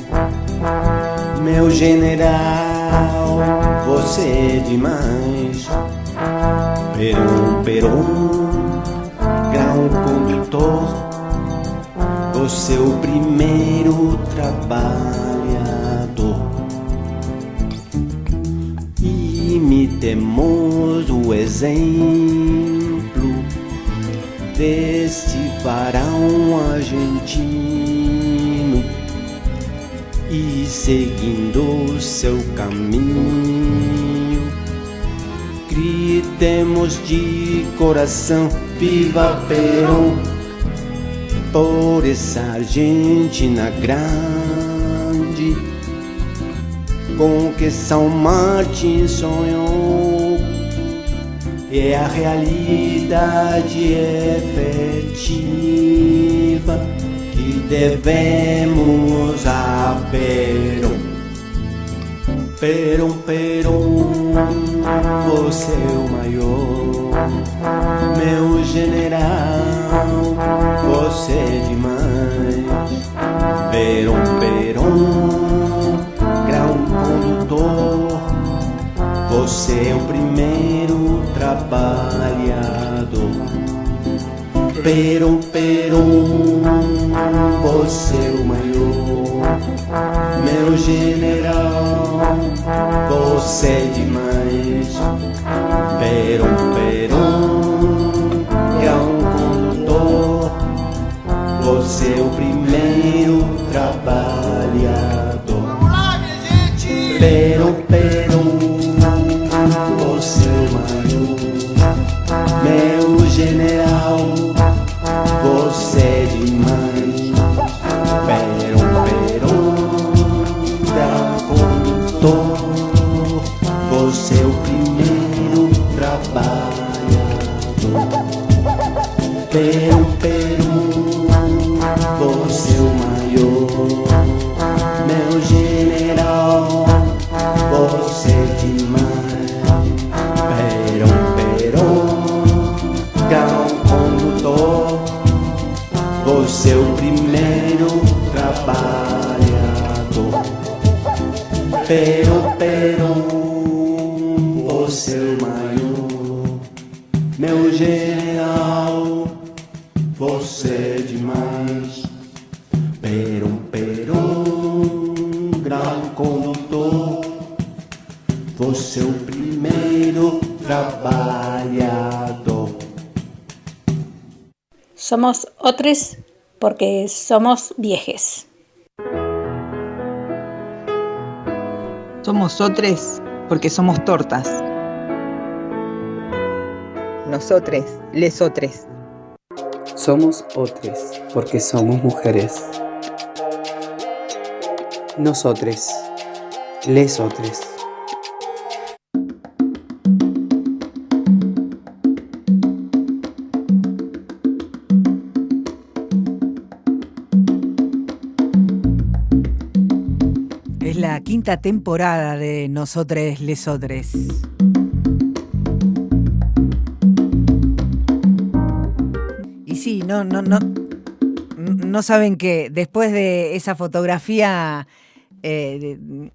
meu general, você é demais. Perón, Perón, grão condutor, você é o primeiro trabalhador. Imitemos o exemplo deste varão argentino e seguindo seu caminho, gritemos de coração: viva Perón, por essa Argentina grande com que São Martin sonhou. É a realidade efetiva que devemos a Perón. Perón, Perón, você é o maior, meu general, você é demais. Perón, Perón, grão condutor, você é o primeiro trabalhador. Perón, Perón, você é o maior, meu general, você é demais. Perón, Perón, grão condutor, você é o primeiro trabalhador. Perón, Perón, você é o maior, meu general, você é demais. Perón, Perón, grão condutor, você é o primeiro trabalhador. Perón, Perón, você é o maior, meu general, você é demais. Perón, Perón, grão condutor, você é o primeiro trabalhador. Perón, Perón, você é o maior, meu general, você é demais. Perón, Perón, grão condutor, você é o primeiro trabalhador. Somos otros porque somos viejes. Somos otros porque somos tortas. Nosotres, lesotres. Somos otros porque somos mujeres. Nosotres, lesotres. quinta temporada de Nosotres Lesotres. Y sí, no saben que después de esa fotografía de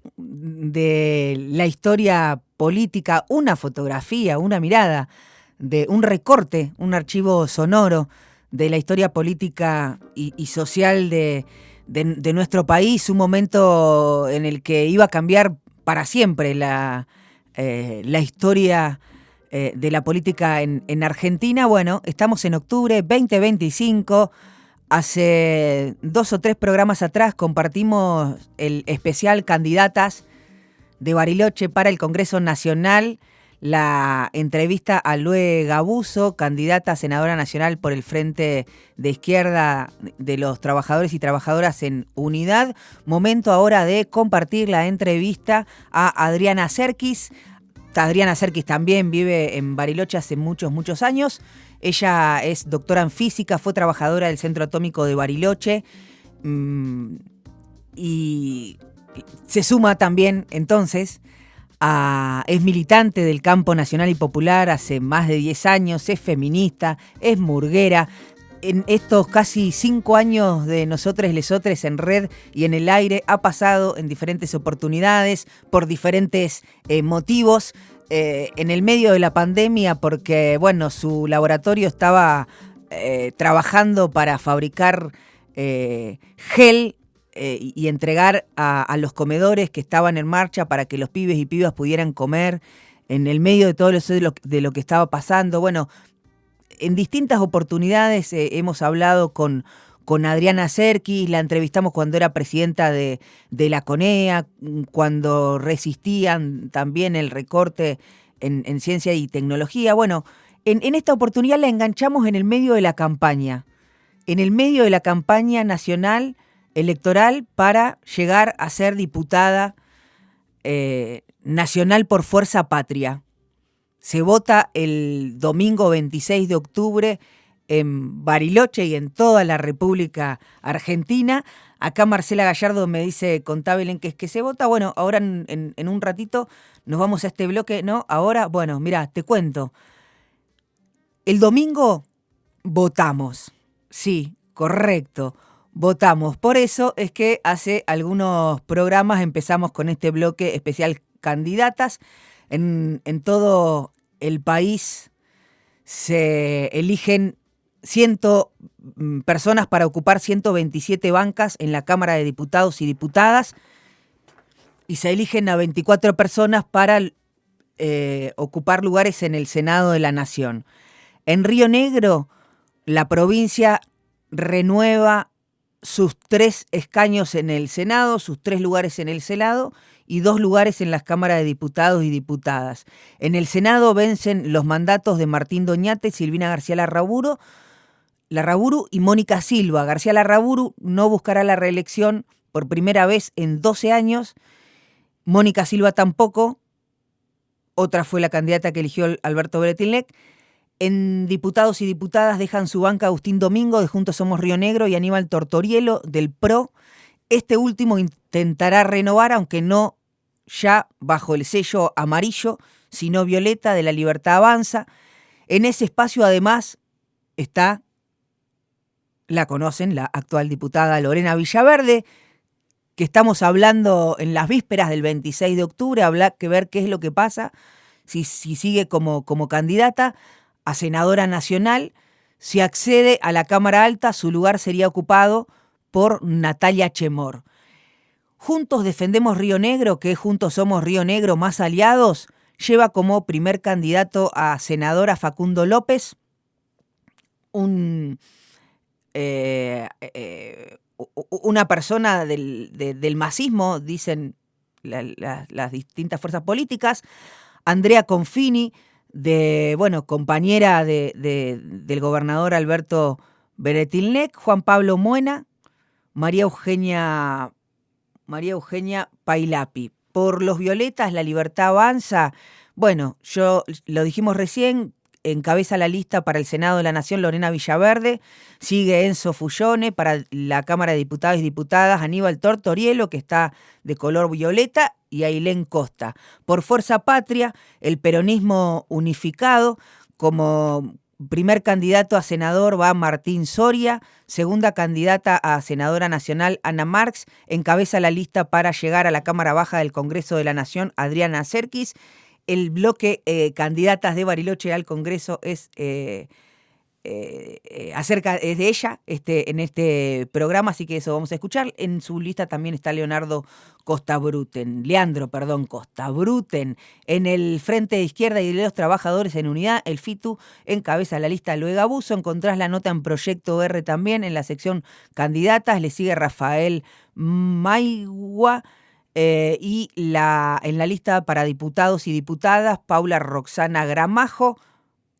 la historia política, una fotografía, una mirada, de un recorte, un archivo sonoro de la historia política y social de nuestro país, un momento en el que iba a cambiar para siempre la historia de la política en Argentina. Bueno, estamos en octubre 2025. Hace 2 o 3 programas atrás compartimos el especial Candidatas de Bariloche para el Congreso Nacional, la entrevista a Lue Gabuso, candidata a senadora nacional por el Frente de Izquierda de los Trabajadores y Trabajadoras en Unidad. Momento ahora de compartir la entrevista a Adriana Serkis. Adriana Serkis también vive en Bariloche hace muchos años. Ella es doctora en física, fue trabajadora del Centro Atómico de Bariloche y se suma también entonces es militante del campo nacional y popular hace más de 10 años, es feminista, es murguera. En estos casi 5 años de Nosotres Lesotres en red y en el aire ha pasado en diferentes oportunidades, por diferentes motivos, en el medio de la pandemia porque, bueno, su laboratorio estaba trabajando para fabricar gel y entregar a los comedores que estaban en marcha para que los pibes y pibas pudieran comer en el medio de todo de lo que estaba pasando. Bueno, en distintas oportunidades hemos hablado con Adriana Serkis, la entrevistamos cuando era presidenta de la CONEA, cuando resistían también el recorte en ciencia y tecnología. Bueno, en esta oportunidad la enganchamos en el medio de la campaña nacional electoral para llegar a ser diputada nacional por Fuerza Patria. Se vota el domingo 26 de octubre en Bariloche y en toda la República Argentina. Acá Marcela Gallardo me dice, contá Belén, que es que se vota. Bueno, ahora en un ratito nos vamos a este bloque, ¿no? Ahora, bueno, mirá, te cuento. El domingo votamos. Sí, correcto. Votamos. Por eso es que hace algunos programas empezamos con este bloque especial Candidatas. En todo el país se eligen personas para ocupar 127 bancas en la Cámara de Diputados y Diputadas y se eligen a 24 personas para ocupar lugares en el Senado de la Nación. En Río Negro, la provincia renueva sus 3 escaños en el Senado, sus 3 lugares en el Senado y 2 lugares en las cámaras de diputados y diputadas. En el Senado vencen los mandatos de Martín Doñate, Silvina García Larraburu y Mónica Silva. García Larraburu no buscará la reelección por primera vez en 12 años. Mónica Silva tampoco. Otra fue la candidata que eligió Alberto Bretilnec. En diputados y diputadas dejan su banca Agustín Domingo de Juntos Somos Río Negro y Aníbal Tortorielo del PRO. Este último intentará renovar, aunque no ya bajo el sello amarillo, sino violeta de La Libertad Avanza. En ese espacio además está, la conocen, la actual diputada Lorena Villaverde, que estamos hablando en las vísperas del 26 de octubre, habrá que ver qué es lo que pasa, si sigue como candidata a senadora nacional. Si accede a la Cámara Alta, su lugar sería ocupado por Natalia Chemor. Juntos Defendemos Río Negro, que es Juntos Somos Río Negro más aliados, lleva como primer candidato a senadora Facundo López, una persona del masismo, dicen las distintas fuerzas políticas. Andrea Confini, compañera del gobernador Alberto Bretilnec. Juan Pablo Muena, María Eugenia Pailapi. Por los violetas, La Libertad Avanza. Bueno, lo dijimos recién, encabeza la lista para el Senado de la Nación Lorena Villaverde, sigue Enzo Fullone para la Cámara de Diputados y Diputadas, Aníbal Tortorielo, que está de color violeta, y Ailén Costa. Por Fuerza Patria, el peronismo unificado, como primer candidato a senador va Martín Soria, segunda candidata a senadora nacional Ana Marx, encabeza la lista para llegar a la Cámara Baja del Congreso de la Nación Adriana Serkis. El bloque candidatas de Bariloche al Congreso es de ella en este programa, así que eso vamos a escuchar. En su lista también está Leandro Costa Bruten, en el Frente de Izquierda y de los Trabajadores en Unidad, el FITU encabeza la lista Luego Abuso. Encontrás la nota en Proyecto R también, en la sección candidatas, le sigue Rafael Maigua, y en la lista para diputados y diputadas, Paula Roxana Gramajo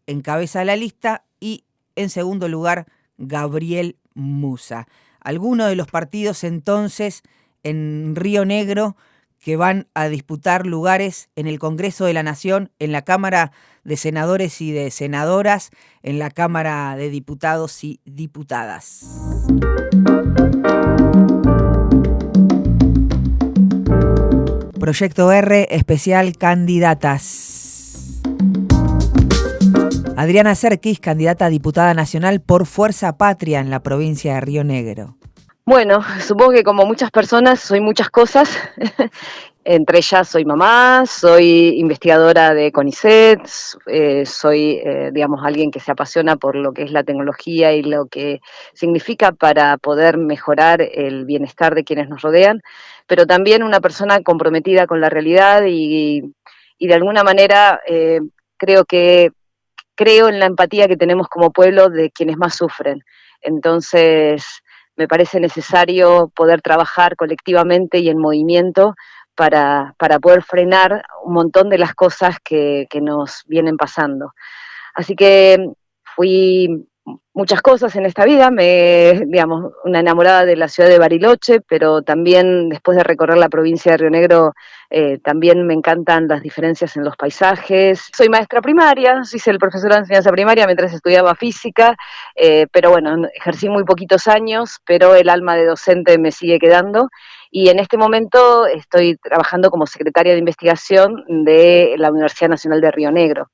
encabeza la lista, y en segundo lugar, Gabriel Musa. Algunos de los partidos entonces en Río Negro que van a disputar lugares en el Congreso de la Nación, en la Cámara de Senadores y de Senadoras, en la Cámara de Diputados y Diputadas. Proyecto R, especial candidatas. Adriana Serkis, candidata a diputada nacional por Fuerza Patria en la provincia de Río Negro. Bueno, supongo que como muchas personas soy muchas cosas. Entre ellas soy mamá, soy investigadora de CONICET, soy, digamos, alguien que se apasiona por lo que es la tecnología y lo que significa para poder mejorar el bienestar de quienes nos rodean, pero también una persona comprometida con la realidad y de alguna manera creo en la empatía que tenemos como pueblo de quienes más sufren. Entonces me parece necesario poder trabajar colectivamente y en movimiento para poder frenar un montón de las cosas que nos vienen pasando. Así que fui muchas cosas en esta vida, digamos, una enamorada de la ciudad de Bariloche, pero también después de recorrer la provincia de Río Negro, también me encantan las diferencias en los paisajes. Soy maestra primaria, hice el profesor de enseñanza primaria mientras estudiaba física, pero bueno, ejercí muy poquitos años, pero el alma de docente me sigue quedando. Y en este momento estoy trabajando como secretaria de investigación de la Universidad Nacional de Río Negro.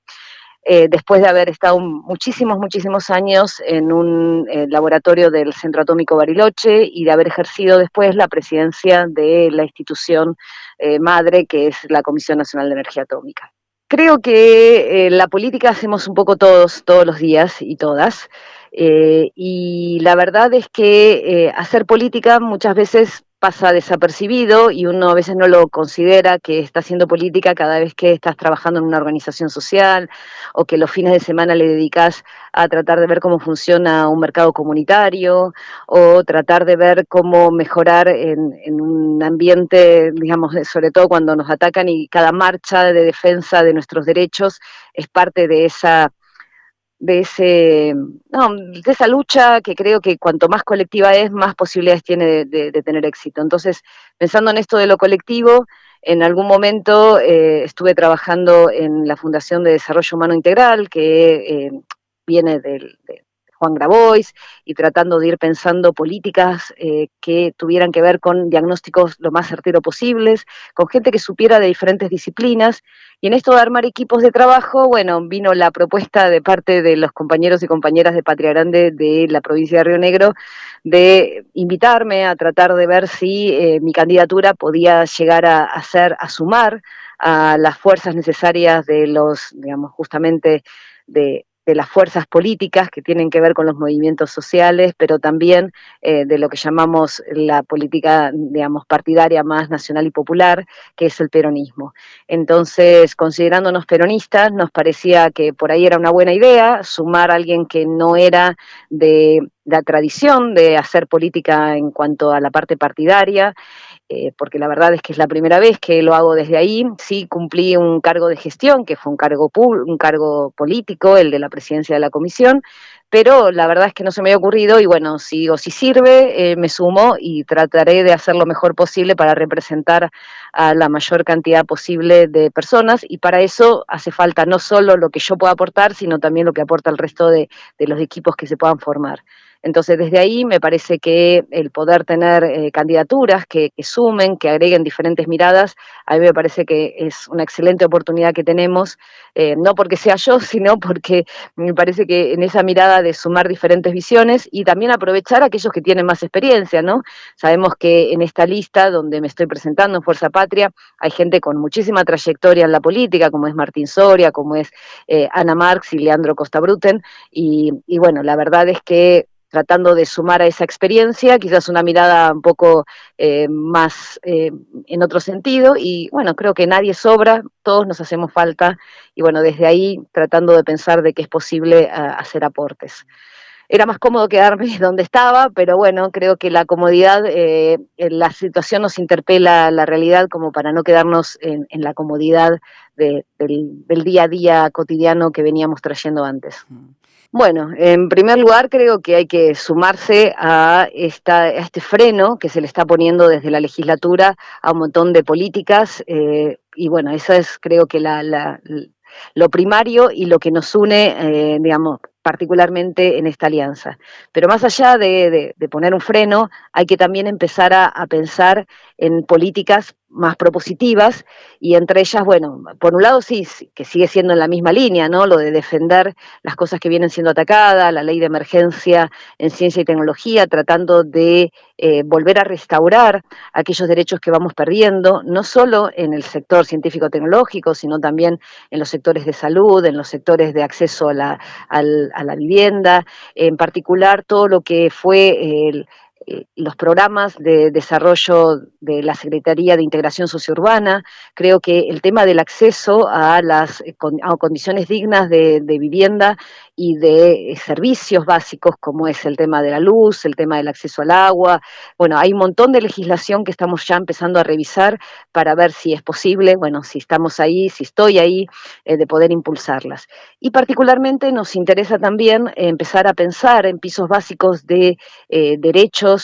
Después de haber estado muchísimos años en un laboratorio del Centro Atómico Bariloche y de haber ejercido después la presidencia de la institución madre, que es la Comisión Nacional de Energía Atómica. Creo que la política hacemos un poco todos los días y todas, y la verdad es que hacer política muchas veces pasa desapercibido y uno a veces no lo considera que está haciendo política cada vez que estás trabajando en una organización social o que los fines de semana le dedicas a tratar de ver cómo funciona un mercado comunitario o tratar de ver cómo mejorar en un ambiente, digamos, sobre todo cuando nos atacan, y cada marcha de defensa de nuestros derechos es parte de esa lucha que creo que cuanto más colectiva es, más posibilidades tiene de tener éxito. Entonces, pensando en esto de lo colectivo, en algún momento estuve trabajando en la Fundación de Desarrollo Humano Integral, que viene de Juan Grabois, y tratando de ir pensando políticas que tuvieran que ver con diagnósticos lo más certero posibles, con gente que supiera de diferentes disciplinas. Y en esto de armar equipos de trabajo, bueno, vino la propuesta de parte de los compañeros y compañeras de Patria Grande de la provincia de Río Negro de invitarme a tratar de ver si mi candidatura podía llegar a sumar a las fuerzas necesarias de los, digamos, justamente de las fuerzas políticas que tienen que ver con los movimientos sociales, pero también de lo que llamamos la política, digamos, partidaria más nacional y popular, que es el peronismo. Entonces, considerándonos peronistas, nos parecía que por ahí era una buena idea sumar a alguien que no era de la tradición de hacer política en cuanto a la parte partidaria, porque la verdad es que es la primera vez que lo hago desde ahí. Sí cumplí un cargo de gestión, que fue un cargo político, el de la presidencia de la comisión, pero la verdad es que no se me había ocurrido y bueno, si sirve, me sumo y trataré de hacer lo mejor posible para representar a la mayor cantidad posible de personas, y para eso hace falta no solo lo que yo pueda aportar, sino también lo que aporta el resto de los equipos que se puedan formar. Entonces, desde ahí me parece que el poder tener candidaturas que sumen, que agreguen diferentes miradas, a mí me parece que es una excelente oportunidad que tenemos, no porque sea yo, sino porque me parece que en esa mirada de sumar diferentes visiones y también aprovechar a aquellos que tienen más experiencia, ¿no? Sabemos que en esta lista donde me estoy presentando, en Fuerza Patria, hay gente con muchísima trayectoria en la política, como es Martín Soria, como es Ana Marx y Leandro Costa-Bruten, y bueno, la verdad es que tratando de sumar a esa experiencia, quizás una mirada un poco más en otro sentido, y bueno, creo que nadie sobra, todos nos hacemos falta, y bueno, desde ahí tratando de pensar de que es posible hacer aportes. Era más cómodo quedarme donde estaba, pero bueno, creo que la comodidad, la situación nos interpela la realidad como para no quedarnos en la comodidad del día a día cotidiano que veníamos trayendo antes. Bueno, en primer lugar creo que hay que sumarse a este freno que se le está poniendo desde la legislatura a un montón de políticas, y bueno, eso es creo que lo primario y lo que nos une, digamos, particularmente en esta alianza. Pero más allá de poner un freno, hay que también empezar a pensar en políticas más propositivas, y entre ellas, bueno, por un lado sí, que sigue siendo en la misma línea, ¿no? Lo de defender las cosas que vienen siendo atacadas, la ley de emergencia en ciencia y tecnología, tratando de volver a restaurar aquellos derechos que vamos perdiendo, no solo en el sector científico-tecnológico, sino también en los sectores de salud, en los sectores de acceso a la vivienda, en particular todo lo que fue los programas de desarrollo de la Secretaría de Integración Sociourbana. Creo que el tema del acceso a condiciones dignas de vivienda y de servicios básicos, como es el tema de la luz, el tema del acceso al agua. Bueno, hay un montón de legislación que estamos ya empezando a revisar para ver si es posible, bueno, si estamos ahí, si estoy ahí, de poder impulsarlas. Y particularmente nos interesa también empezar a pensar en pisos básicos de derechos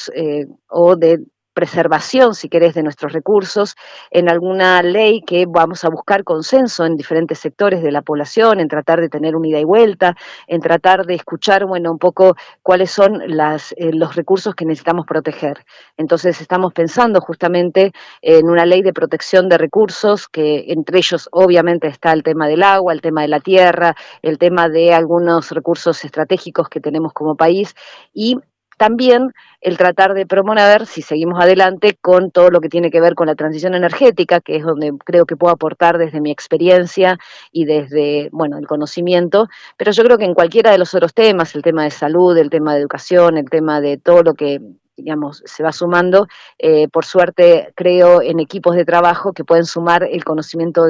o de preservación, si querés, de nuestros recursos, en alguna ley que vamos a buscar consenso en diferentes sectores de la población, en tratar de tener un ida y vuelta, en tratar de escuchar, bueno, un poco cuáles son los recursos que necesitamos proteger. Entonces estamos pensando justamente en una ley de protección de recursos, que entre ellos obviamente está el tema del agua, el tema de la tierra, el tema de algunos recursos estratégicos que tenemos como país, y también el tratar de promover, si seguimos adelante, con todo lo que tiene que ver con la transición energética, que es donde creo que puedo aportar desde mi experiencia y desde, bueno, el conocimiento, pero yo creo que en cualquiera de los otros temas, el tema de salud, el tema de educación, el tema de todo lo que, digamos, se va sumando, por suerte creo en equipos de trabajo que pueden sumar el conocimiento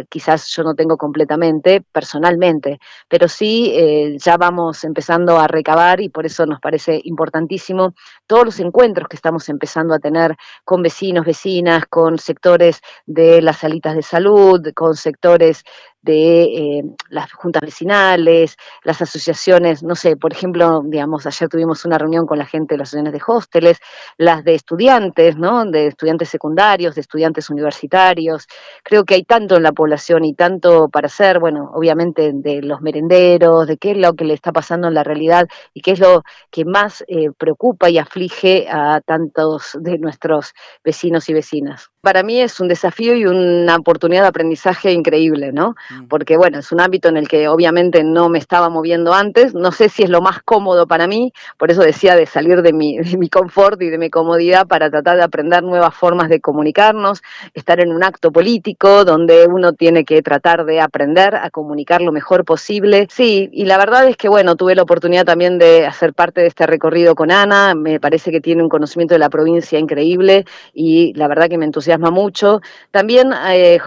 quizás yo no tengo completamente, personalmente, pero sí ya vamos empezando a recabar, y por eso nos parece importantísimo todos los encuentros que estamos empezando a tener con vecinos, vecinas, con sectores de las salitas de salud, con sectores de las juntas vecinales, las asociaciones, no sé, por ejemplo, digamos, ayer tuvimos una reunión con la gente de las asociaciones de hósteles, las de estudiantes, ¿no? De estudiantes secundarios, de estudiantes universitarios. Creo que hay tanto en la población y tanto para hacer, bueno, obviamente de los merenderos, de qué es lo que le está pasando en la realidad y qué es lo que más preocupa y aflige a tantos de nuestros vecinos y vecinas. Para mí es un desafío y una oportunidad de aprendizaje increíble, ¿no? Porque, bueno, es un ámbito en el que obviamente no me estaba moviendo antes, no sé si es lo más cómodo para mí, por eso decía de salir de mi confort y de mi comodidad para tratar de aprender nuevas formas de comunicarnos, estar en un acto político donde uno tiene que tratar de aprender a comunicar lo mejor posible. Sí, y la verdad es que, bueno, tuve la oportunidad también de hacer parte de este recorrido con Ana, me parece que tiene un conocimiento de la provincia increíble y la verdad que me entusiasma mucho. También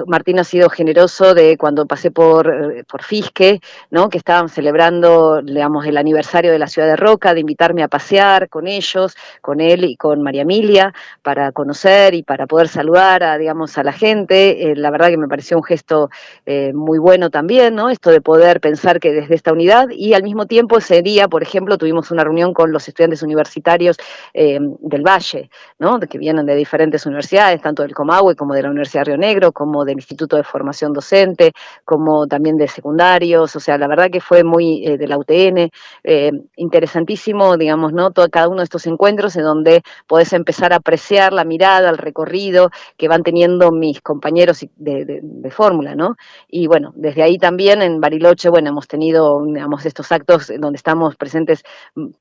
Martín ha sido generoso de cuando pasé por Fisque, ¿no? Que estaban celebrando, digamos, el aniversario de la ciudad de Roca, de invitarme a pasear con ellos, con él y con María Emilia, para conocer y para poder saludar a, digamos, a la gente. La verdad que me pareció un gesto muy bueno también, ¿no? Esto de poder pensar que desde esta unidad, y al mismo tiempo ese día, por ejemplo, tuvimos una reunión con los estudiantes universitarios del Valle, ¿no? Que vienen de diferentes universidades, tanto del Comahue como de la Universidad de Río Negro, como del Instituto de Formación Docente, como también de secundarios. O sea, la verdad que fue muy de la UTN, interesantísimo, digamos, ¿no? Cada uno de estos encuentros en donde podés empezar a apreciar la mirada, el recorrido que van teniendo mis compañeros de fórmula, ¿no? Y bueno, desde ahí también en Bariloche, bueno, hemos tenido, digamos, estos actos en donde estamos presentes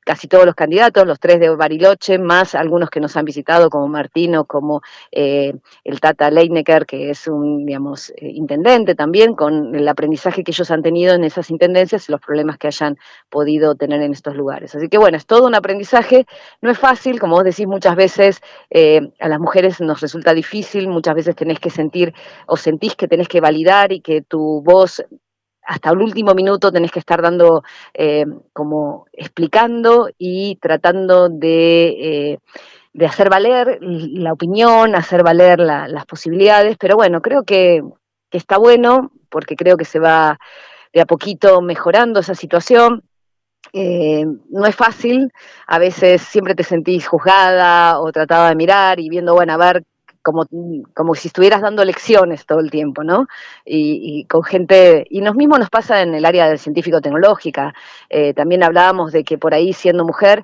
casi todos los candidatos, los 3 de Bariloche, más algunos que nos han visitado, como Martino, como el Tata Leinecker, que es un, digamos, intendente también, con el aprendizaje que ellos han tenido en esas intendencias y los problemas que hayan podido tener en estos lugares. Así que bueno, es todo un aprendizaje, no es fácil, como vos decís, muchas veces a las mujeres nos resulta difícil, muchas veces tenés que sentir o sentís que tenés que validar y que tu voz hasta el último minuto tenés que estar dando, como explicando y tratando de hacer valer la opinión, hacer valer las posibilidades, pero bueno, creo que está bueno, porque creo que se va de a poquito mejorando esa situación. No es fácil, a veces siempre te sentís juzgada o tratada de mirar y viendo, bueno, a ver, como si estuvieras dando lecciones todo el tiempo, ¿no? Y con gente, y nos mismos nos pasa en el área del científico-tecnológica. También hablábamos de que por ahí, siendo mujer,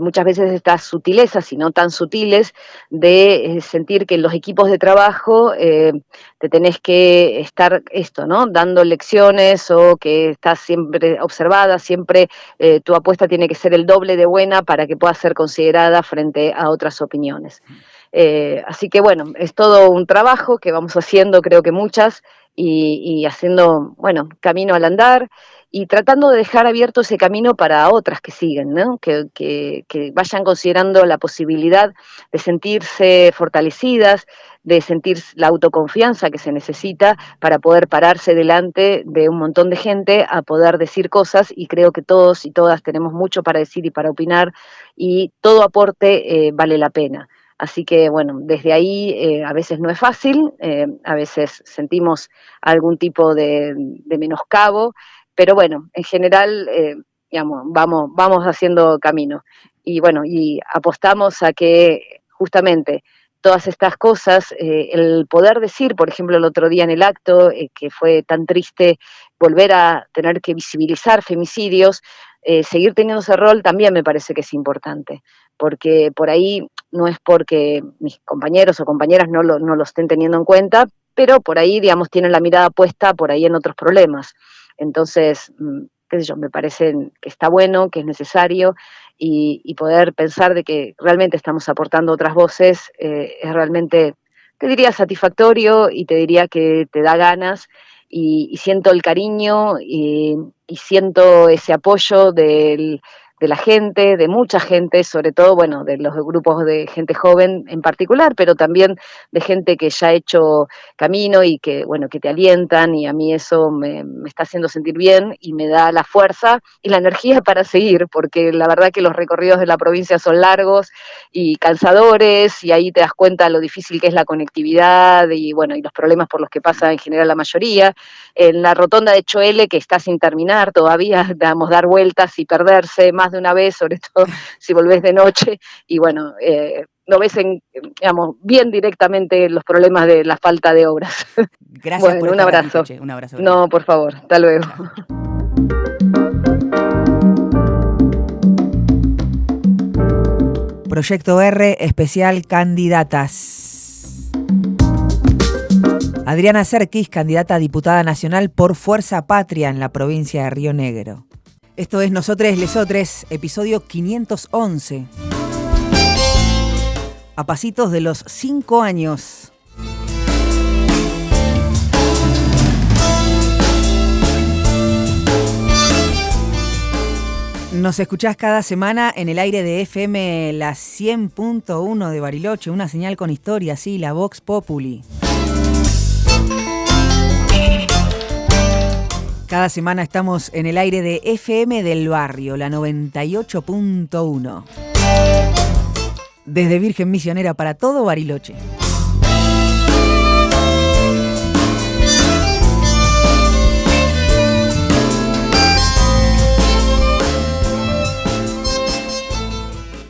muchas veces estas sutilezas, y no tan sutiles, de sentir que en los equipos de trabajo te tenés que estar ¿no? Dando lecciones, o que estás siempre observada, siempre tu apuesta tiene que ser el doble de buena para que pueda ser considerada frente a otras opiniones. Así que bueno, es todo un trabajo que vamos haciendo, creo que muchas, y haciendo, bueno, camino al andar, y tratando de dejar abierto ese camino para otras que siguen, ¿no? Que vayan considerando la posibilidad de sentirse fortalecidas, de sentir la autoconfianza que se necesita para poder pararse delante de un montón de gente a poder decir cosas, y creo que todos y todas tenemos mucho para decir y para opinar, y todo aporte vale la pena. Así que, bueno, desde ahí a veces no es fácil, a veces sentimos algún tipo de menoscabo, pero bueno, en general, digamos, vamos haciendo camino. Y bueno, y apostamos a que justamente todas estas cosas, el poder decir, por ejemplo, el otro día en el acto, que fue tan triste volver a tener que visibilizar femicidios, seguir teniendo ese rol también me parece que es importante, porque por ahí no es porque mis compañeros o compañeras no lo estén teniendo en cuenta, pero por ahí, digamos, tienen la mirada puesta por ahí en otros problemas. Entonces, qué sé yo, me parece que está bueno, que es necesario, y poder pensar de que realmente estamos aportando otras voces es realmente, te diría, satisfactorio, y te diría que te da ganas, y siento el cariño y siento ese apoyo de la gente, de mucha gente, sobre todo, bueno, de los grupos de gente joven en particular, pero también de gente que ya ha hecho camino y que, bueno, que te alientan, y a mí eso me está haciendo sentir bien y me da la fuerza y la energía para seguir, porque la verdad que los recorridos de la provincia son largos y cansadores, y ahí te das cuenta lo difícil que es la conectividad y, bueno, y los problemas por los que pasa en general la mayoría. En la rotonda de Choele, que está sin terminar todavía, digamos, dar vueltas y perderse más de una vez, sobre todo si volvés de noche, y bueno, no ves digamos, bien directamente los problemas de la falta de obras. Gracias bueno, por un abrazo. Un abrazo. No, por favor, hasta luego. Proyecto R, especial candidatas. Adriana Serkis, candidata a diputada nacional por Fuerza Patria en la provincia de Río Negro. Esto es Nosotres Lesotres, episodio 511. A pasitos de los 5 años. Nos escuchás cada semana en el aire de FM la 100.1 de Bariloche, una señal con historia, sí, la Vox Populi. Cada semana estamos en el aire de FM del Barrio, la 98.1. Desde Virgen Misionera para todo Bariloche.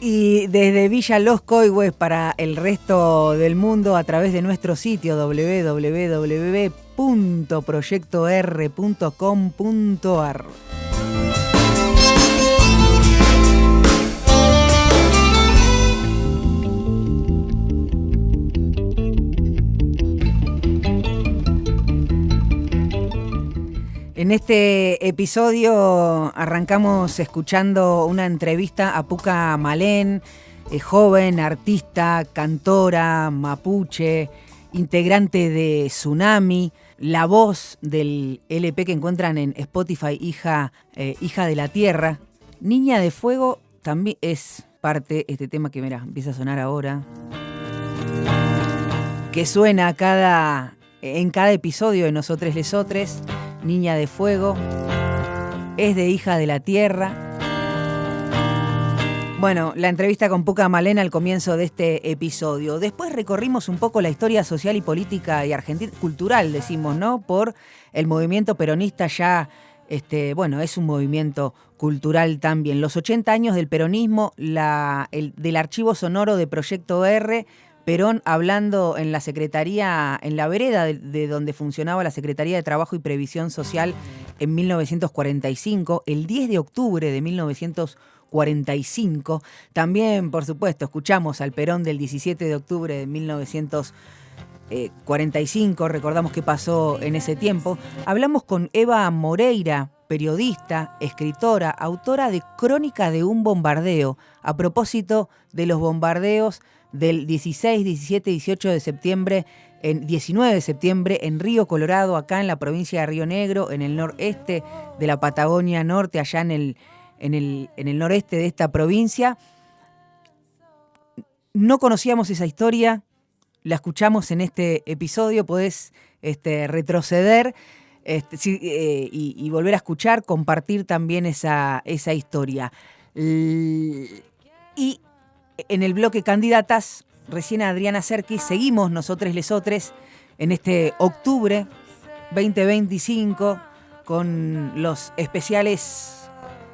Y desde Villa Los Coihues para el resto del mundo a través de nuestro sitio www.proyector.com.ar. En este episodio arrancamos escuchando una entrevista a Puka Malén, joven, artista, cantora, mapuche, integrante de Tsunami, la voz del LP que encuentran en Spotify, Hija de la Tierra. Niña de Fuego también es parte, este tema que mira, empieza a sonar ahora, que suena en cada episodio de Nosotres Lesotres. Niña de Fuego, es de Hija de la Tierra. Bueno, la entrevista con Puka Malén al comienzo de este episodio. Después recorrimos un poco la historia social y política y argentina, cultural, decimos, ¿no? Por el movimiento peronista ya, es un movimiento cultural también. Los 80 años del peronismo, del archivo sonoro de Proyecto R, Perón hablando en la secretaría, en la vereda de donde funcionaba la Secretaría de Trabajo y Previsión Social en 1945, el 10 de octubre de 1945. También, por supuesto, escuchamos al Perón del 17 de octubre de 1945, recordamos qué pasó en ese tiempo. Hablamos con Eva Moreira, periodista, escritora, autora de Crónica de un bombardeo, a propósito de los bombardeos del 16, 17, 18 de septiembre, 19 de septiembre en Río Colorado, acá en la provincia de Río Negro, en el noreste de la Patagonia Norte, allá en el noreste de esta provincia. No conocíamos esa historia, la escuchamos en este episodio, podés retroceder y volver a escuchar, compartir también esa historia. Y en el bloque Candidatas, recién Adriana Serkis, seguimos Nosotres Lesotres en este octubre 2025 con los especiales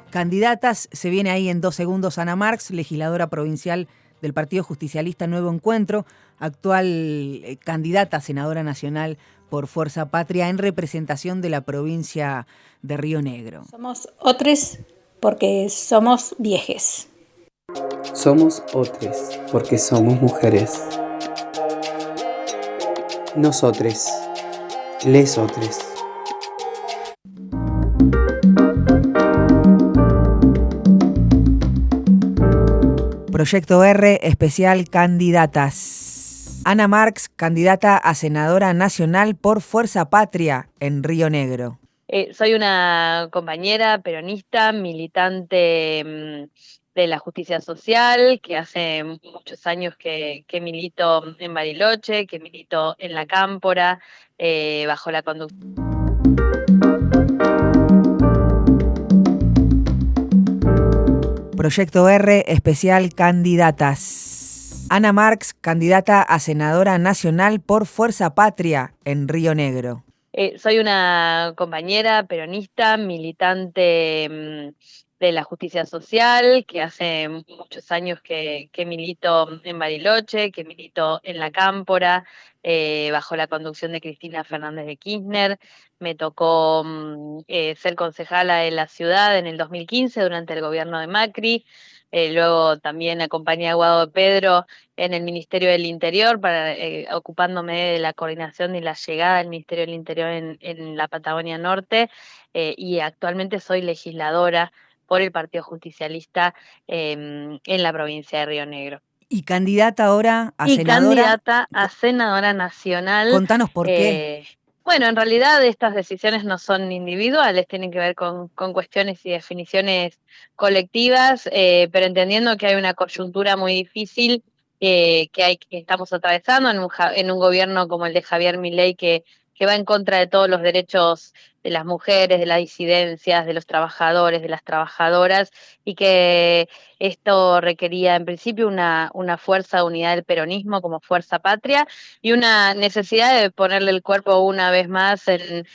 candidatas. Se viene ahí en 2 segundos Ana Marx, legisladora provincial del Partido Justicialista Nuevo Encuentro, actual candidata a senadora nacional por Fuerza Patria en representación de la provincia de Río Negro. Somos otros porque somos viejes. Somos otros porque somos mujeres. Nosotres, lesotres. Proyecto R, especial candidatas. Ana Marx, candidata a senadora nacional por Fuerza Patria en Río Negro. Soy una compañera peronista, militante de la justicia social, que hace muchos años que milito en Bariloche, que milito en la Cámpora, bajo la conducción. Proyecto R, especial candidatas. Ana Marx, candidata a senadora nacional por Fuerza Patria en Río Negro. Soy una compañera peronista, militante de la justicia social, que hace muchos años que milito en Bariloche, que milito en la Cámpora, bajo la conducción de Cristina Fernández de Kirchner. Me tocó ser concejala de la ciudad en el 2015 durante el gobierno de Macri. Luego también acompañé a Guado Pedro en el Ministerio del Interior, ocupándome de la coordinación y la llegada del Ministerio del Interior en la Patagonia Norte, y actualmente soy legisladora por el Partido Justicialista en la provincia de Río Negro. Y candidata ahora a senadora. Y candidata a senadora nacional. Contanos por qué. Bueno, en realidad estas decisiones no son individuales, tienen que ver con cuestiones y definiciones colectivas, pero entendiendo que hay una coyuntura muy difícil que estamos atravesando en un gobierno como el de Javier Milei que que va en contra de todos los derechos de las mujeres, de las disidencias, de los trabajadores, de las trabajadoras, y que esto requería en principio una fuerza de unidad del peronismo como fuerza patria y una necesidad de ponerle el cuerpo una vez más en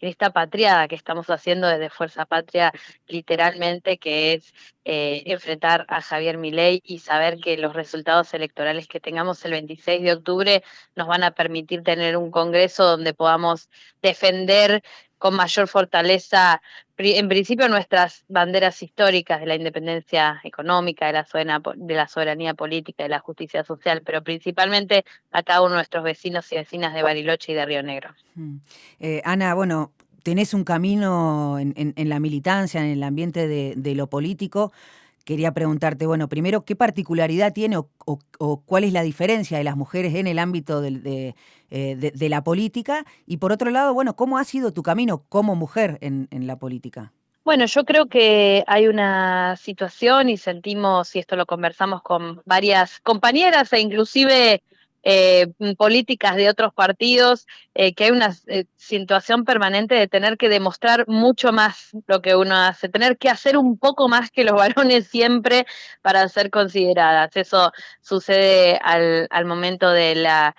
esta patriada que estamos haciendo desde Fuerza Patria, literalmente, que es enfrentar a Javier Milei y saber que los resultados electorales que tengamos el 26 de octubre nos van a permitir tener un Congreso donde podamos defender con mayor fortaleza, en principio, nuestras banderas históricas de la independencia económica, de la soberanía política, de la justicia social, pero principalmente a cada uno de nuestros vecinos y vecinas de Bariloche y de Río Negro. Ana, bueno, tenés un camino en la militancia, en el ambiente de lo político. Quería preguntarte, bueno, primero, ¿qué particularidad tiene o cuál es la diferencia de las mujeres en el ámbito de la política? Y por otro lado, bueno, ¿cómo ha sido tu camino como mujer en la política? Bueno, yo creo que hay una situación y sentimos, y esto lo conversamos con varias compañeras e inclusive políticas de otros partidos, que hay una situación permanente de tener que demostrar mucho más lo que uno hace, tener que hacer un poco más que los varones siempre para ser consideradas. Eso sucede al momento de la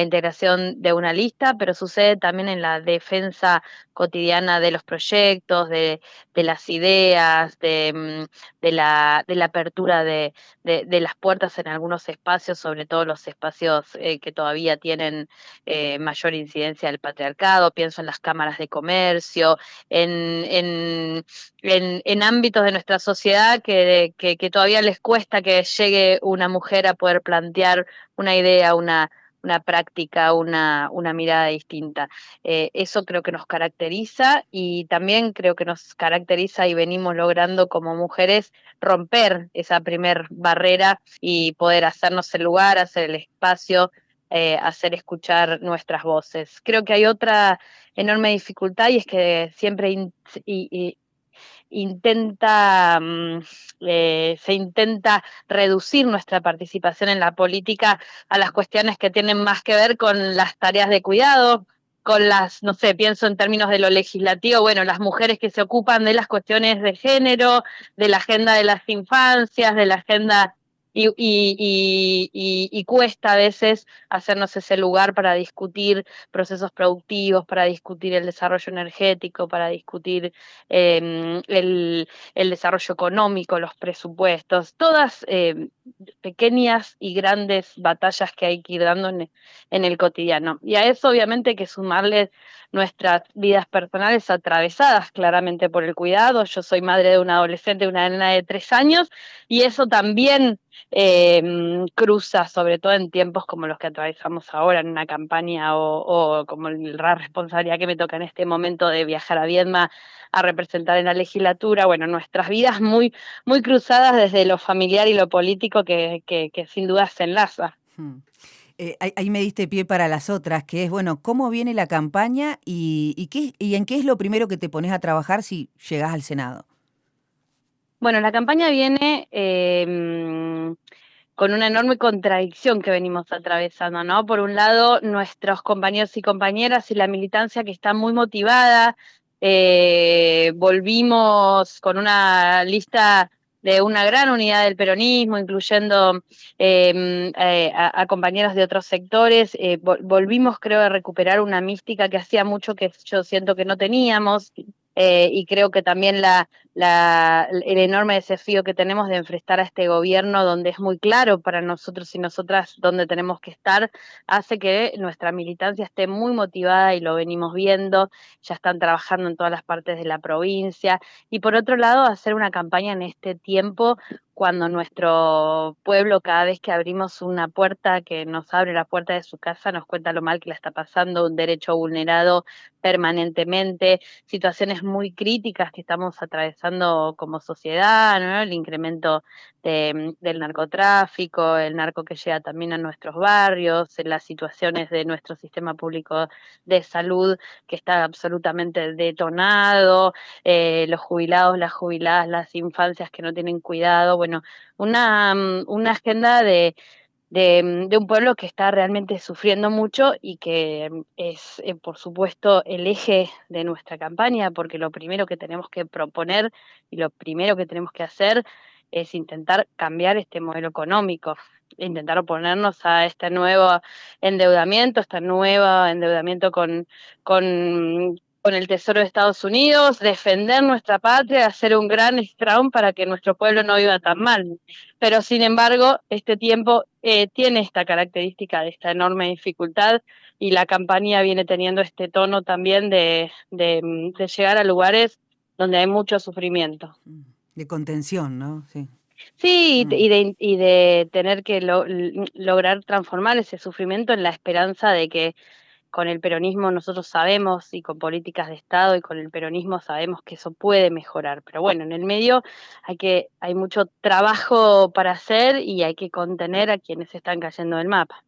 integración de una lista, pero sucede también en la defensa cotidiana de los proyectos, de las ideas, de la apertura de las puertas en algunos espacios, sobre todo los espacios que todavía tienen mayor incidencia del patriarcado. Pienso en las cámaras de comercio, en ámbitos de nuestra sociedad que todavía les cuesta que llegue una mujer a poder plantear una idea, una práctica, una mirada distinta. Eso creo que nos caracteriza y también creo que nos caracteriza y venimos logrando como mujeres romper esa primer barrera y poder hacernos el lugar, hacer el espacio, hacer escuchar nuestras voces. Creo que hay otra enorme dificultad y es que siempre se intenta reducir nuestra participación en la política a las cuestiones que tienen más que ver con las tareas de cuidado, con las, no sé, pienso en términos de lo legislativo, bueno, las mujeres que se ocupan de las cuestiones de género, de la agenda de las infancias, de la agenda y cuesta a veces hacernos ese lugar para discutir procesos productivos, para discutir el desarrollo energético, para discutir el desarrollo económico, los presupuestos, todas pequeñas y grandes batallas que hay que ir dando en el cotidiano. Y a eso obviamente hay que sumarle nuestras vidas personales atravesadas claramente por el cuidado. Yo soy madre de una adolescente, de una nena de 3 años, y eso también cruza, sobre todo en tiempos como los que atravesamos ahora en una campaña o como la responsabilidad que me toca en este momento de viajar a Viedma a representar en la legislatura. Bueno, nuestras vidas muy, muy cruzadas desde lo familiar y lo político que sin duda se enlaza. Ahí me diste pie para las otras, que es, bueno, ¿cómo viene la campaña y en qué es lo primero que te pones a trabajar si llegás al Senado? Bueno, la campaña viene con una enorme contradicción que venimos atravesando, ¿no? Por un lado, nuestros compañeros y compañeras y la militancia que está muy motivada. Volvimos con una lista de una gran unidad del peronismo, incluyendo a compañeros de otros sectores. Volvimos, creo, a recuperar una mística que hacía mucho que yo siento que no teníamos. Y creo que también el enorme desafío que tenemos de enfrentar a este gobierno, donde es muy claro para nosotros y nosotras dónde tenemos que estar, hace que nuestra militancia esté muy motivada y lo venimos viendo. Ya están trabajando en todas las partes de la provincia. Y por otro lado, hacer una campaña en este tiempo, cuando nuestro pueblo, cada vez que abrimos una puerta, que nos abre la puerta de su casa, nos cuenta lo mal que la está pasando, un derecho vulnerado permanentemente, situaciones muy críticas que estamos atravesando como sociedad, ¿no? El incremento del narcotráfico, el narco que llega también a nuestros barrios, las situaciones de nuestro sistema público de salud que está absolutamente detonado, los jubilados, las jubiladas, las infancias que no tienen cuidado. Bueno, una agenda de de un pueblo que está realmente sufriendo mucho y que es, por supuesto, el eje de nuestra campaña, porque lo primero que tenemos que proponer y lo primero que tenemos que hacer es intentar cambiar este modelo económico, intentar oponernos a este nuevo endeudamiento, con el Tesoro de Estados Unidos, defender nuestra patria, hacer un gran strong para que nuestro pueblo no viva tan mal. Pero, sin embargo, este tiempo tiene esta característica de esta enorme dificultad y la campaña viene teniendo este tono también de llegar a lugares donde hay mucho sufrimiento. De contención, ¿no? Sí. Sí, y de tener que lograr transformar ese sufrimiento en la esperanza de que con el peronismo nosotros sabemos, y con políticas de Estado y con el peronismo sabemos que eso puede mejorar. Pero bueno, en el medio hay mucho trabajo para hacer y hay que contener a quienes están cayendo del mapa.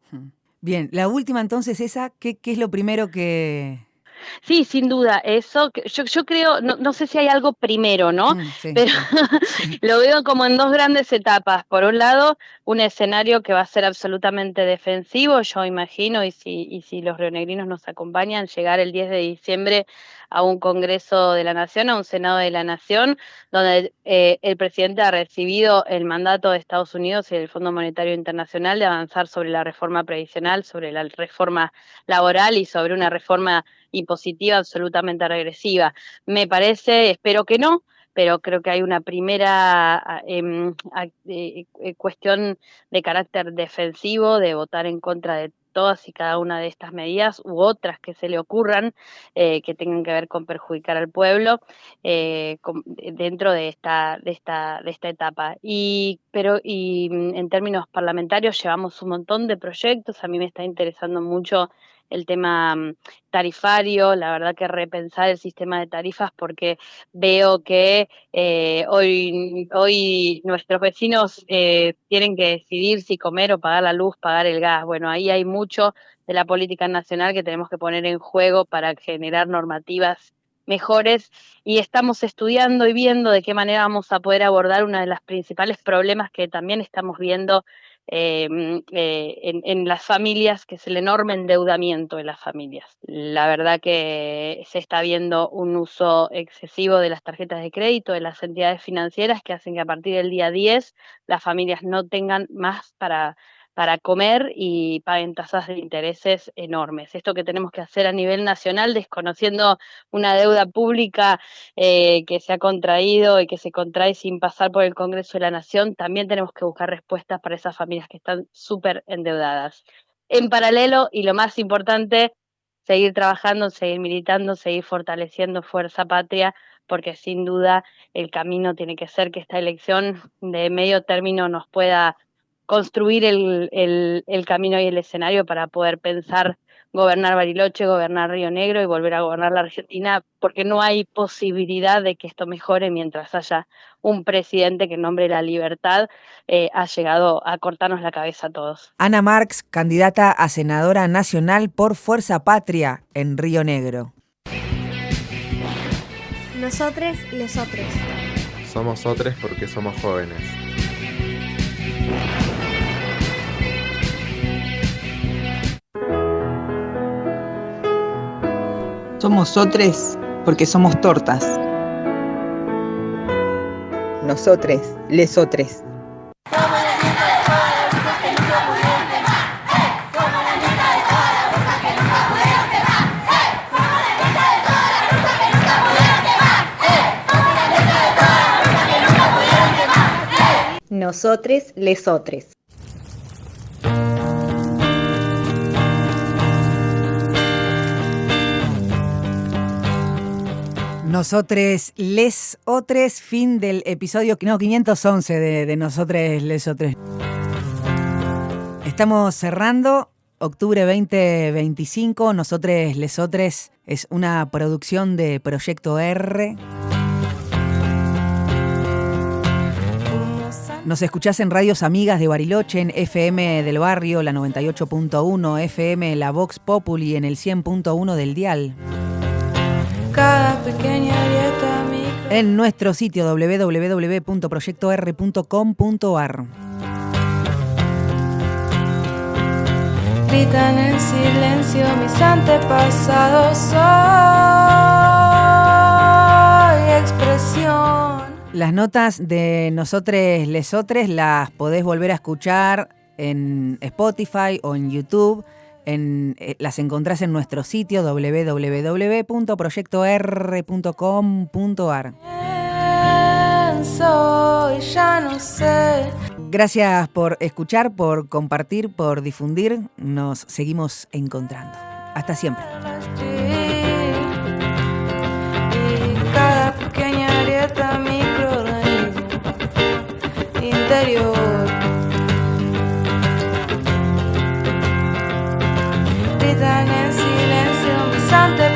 Bien, la última entonces esa, ¿qué es lo primero que...? Sí, sin duda, eso, yo creo, no sé si hay algo primero, ¿no? Sí, pero lo veo como en dos grandes etapas. Por un lado, un escenario que va a ser absolutamente defensivo, yo imagino, y si los rionegrinos nos acompañan, llegar el 10 de diciembre a un Congreso de la Nación, a un Senado de la Nación, donde el presidente ha recibido el mandato de Estados Unidos y del Fondo Monetario Internacional de avanzar sobre la reforma previsional, sobre la reforma laboral y sobre una reforma impositiva absolutamente regresiva. Me parece, espero que no, pero creo que hay una primera cuestión de carácter defensivo, de votar en contra de todas y cada una de estas medidas u otras que se le ocurran que tengan que ver con perjudicar al pueblo dentro de esta etapa. Pero en términos parlamentarios llevamos un montón de proyectos. A mí me está interesando mucho el tema tarifario, la verdad que repensar el sistema de tarifas, porque veo que hoy nuestros vecinos tienen que decidir si comer o pagar la luz, pagar el gas. Bueno, ahí hay mucho de la política nacional que tenemos que poner en juego para generar normativas mejores, y estamos estudiando y viendo de qué manera vamos a poder abordar uno de los principales problemas que también estamos viendo en las familias, que es el enorme endeudamiento de las familias. La verdad que se está viendo un uso excesivo de las tarjetas de crédito de las entidades financieras, que hacen que a partir del día 10 las familias no tengan más para comer y paguen tasas de intereses enormes. Esto que tenemos que hacer a nivel nacional, desconociendo una deuda pública que se ha contraído y que se contrae sin pasar por el Congreso de la Nación, también tenemos que buscar respuestas para esas familias que están súper endeudadas. En paralelo, y lo más importante, seguir trabajando, seguir militando, seguir fortaleciendo Fuerza Patria, porque sin duda el camino tiene que ser que esta elección de medio término nos pueda construir el camino y el escenario para poder pensar gobernar Bariloche, gobernar Río Negro y volver a gobernar la Argentina, porque no hay posibilidad de que esto mejore mientras haya un presidente que en nombre de la libertad ha llegado a cortarnos la cabeza a todos. Ana Marx, candidata a senadora nacional por Fuerza Patria en Río Negro. Nosotres, lesotres. Somos otros porque somos jóvenes. Somos otros porque somos tortas. Nosotres, lesotres. Nosotres, lesotres. Nosotres, les otres, fin del episodio 511 de Nosotres, les otres. Estamos cerrando octubre 2025. Nosotres, les otres es una producción de Proyecto R. Nos escuchás en radios amigas de Bariloche, en FM del Barrio, la 98.1, FM La Vox Populi en el 100.1 del dial. Cada pequeña grieta micro. En nuestro sitio www.proyector.com.ar. gritan en silencio mis antepasados. Soy expresión. Las notas de Nosotres Lesotres las podés volver a escuchar en Spotify o en YouTube. Las encontrás en nuestro sitio www.proyector.com.ar. Soy, ya no sé. Gracias por escuchar, por compartir, por difundir. Nos seguimos encontrando. Hasta siempre. Y cada pequeña grieta microorganismo interior gritan en silencio mis antepasados.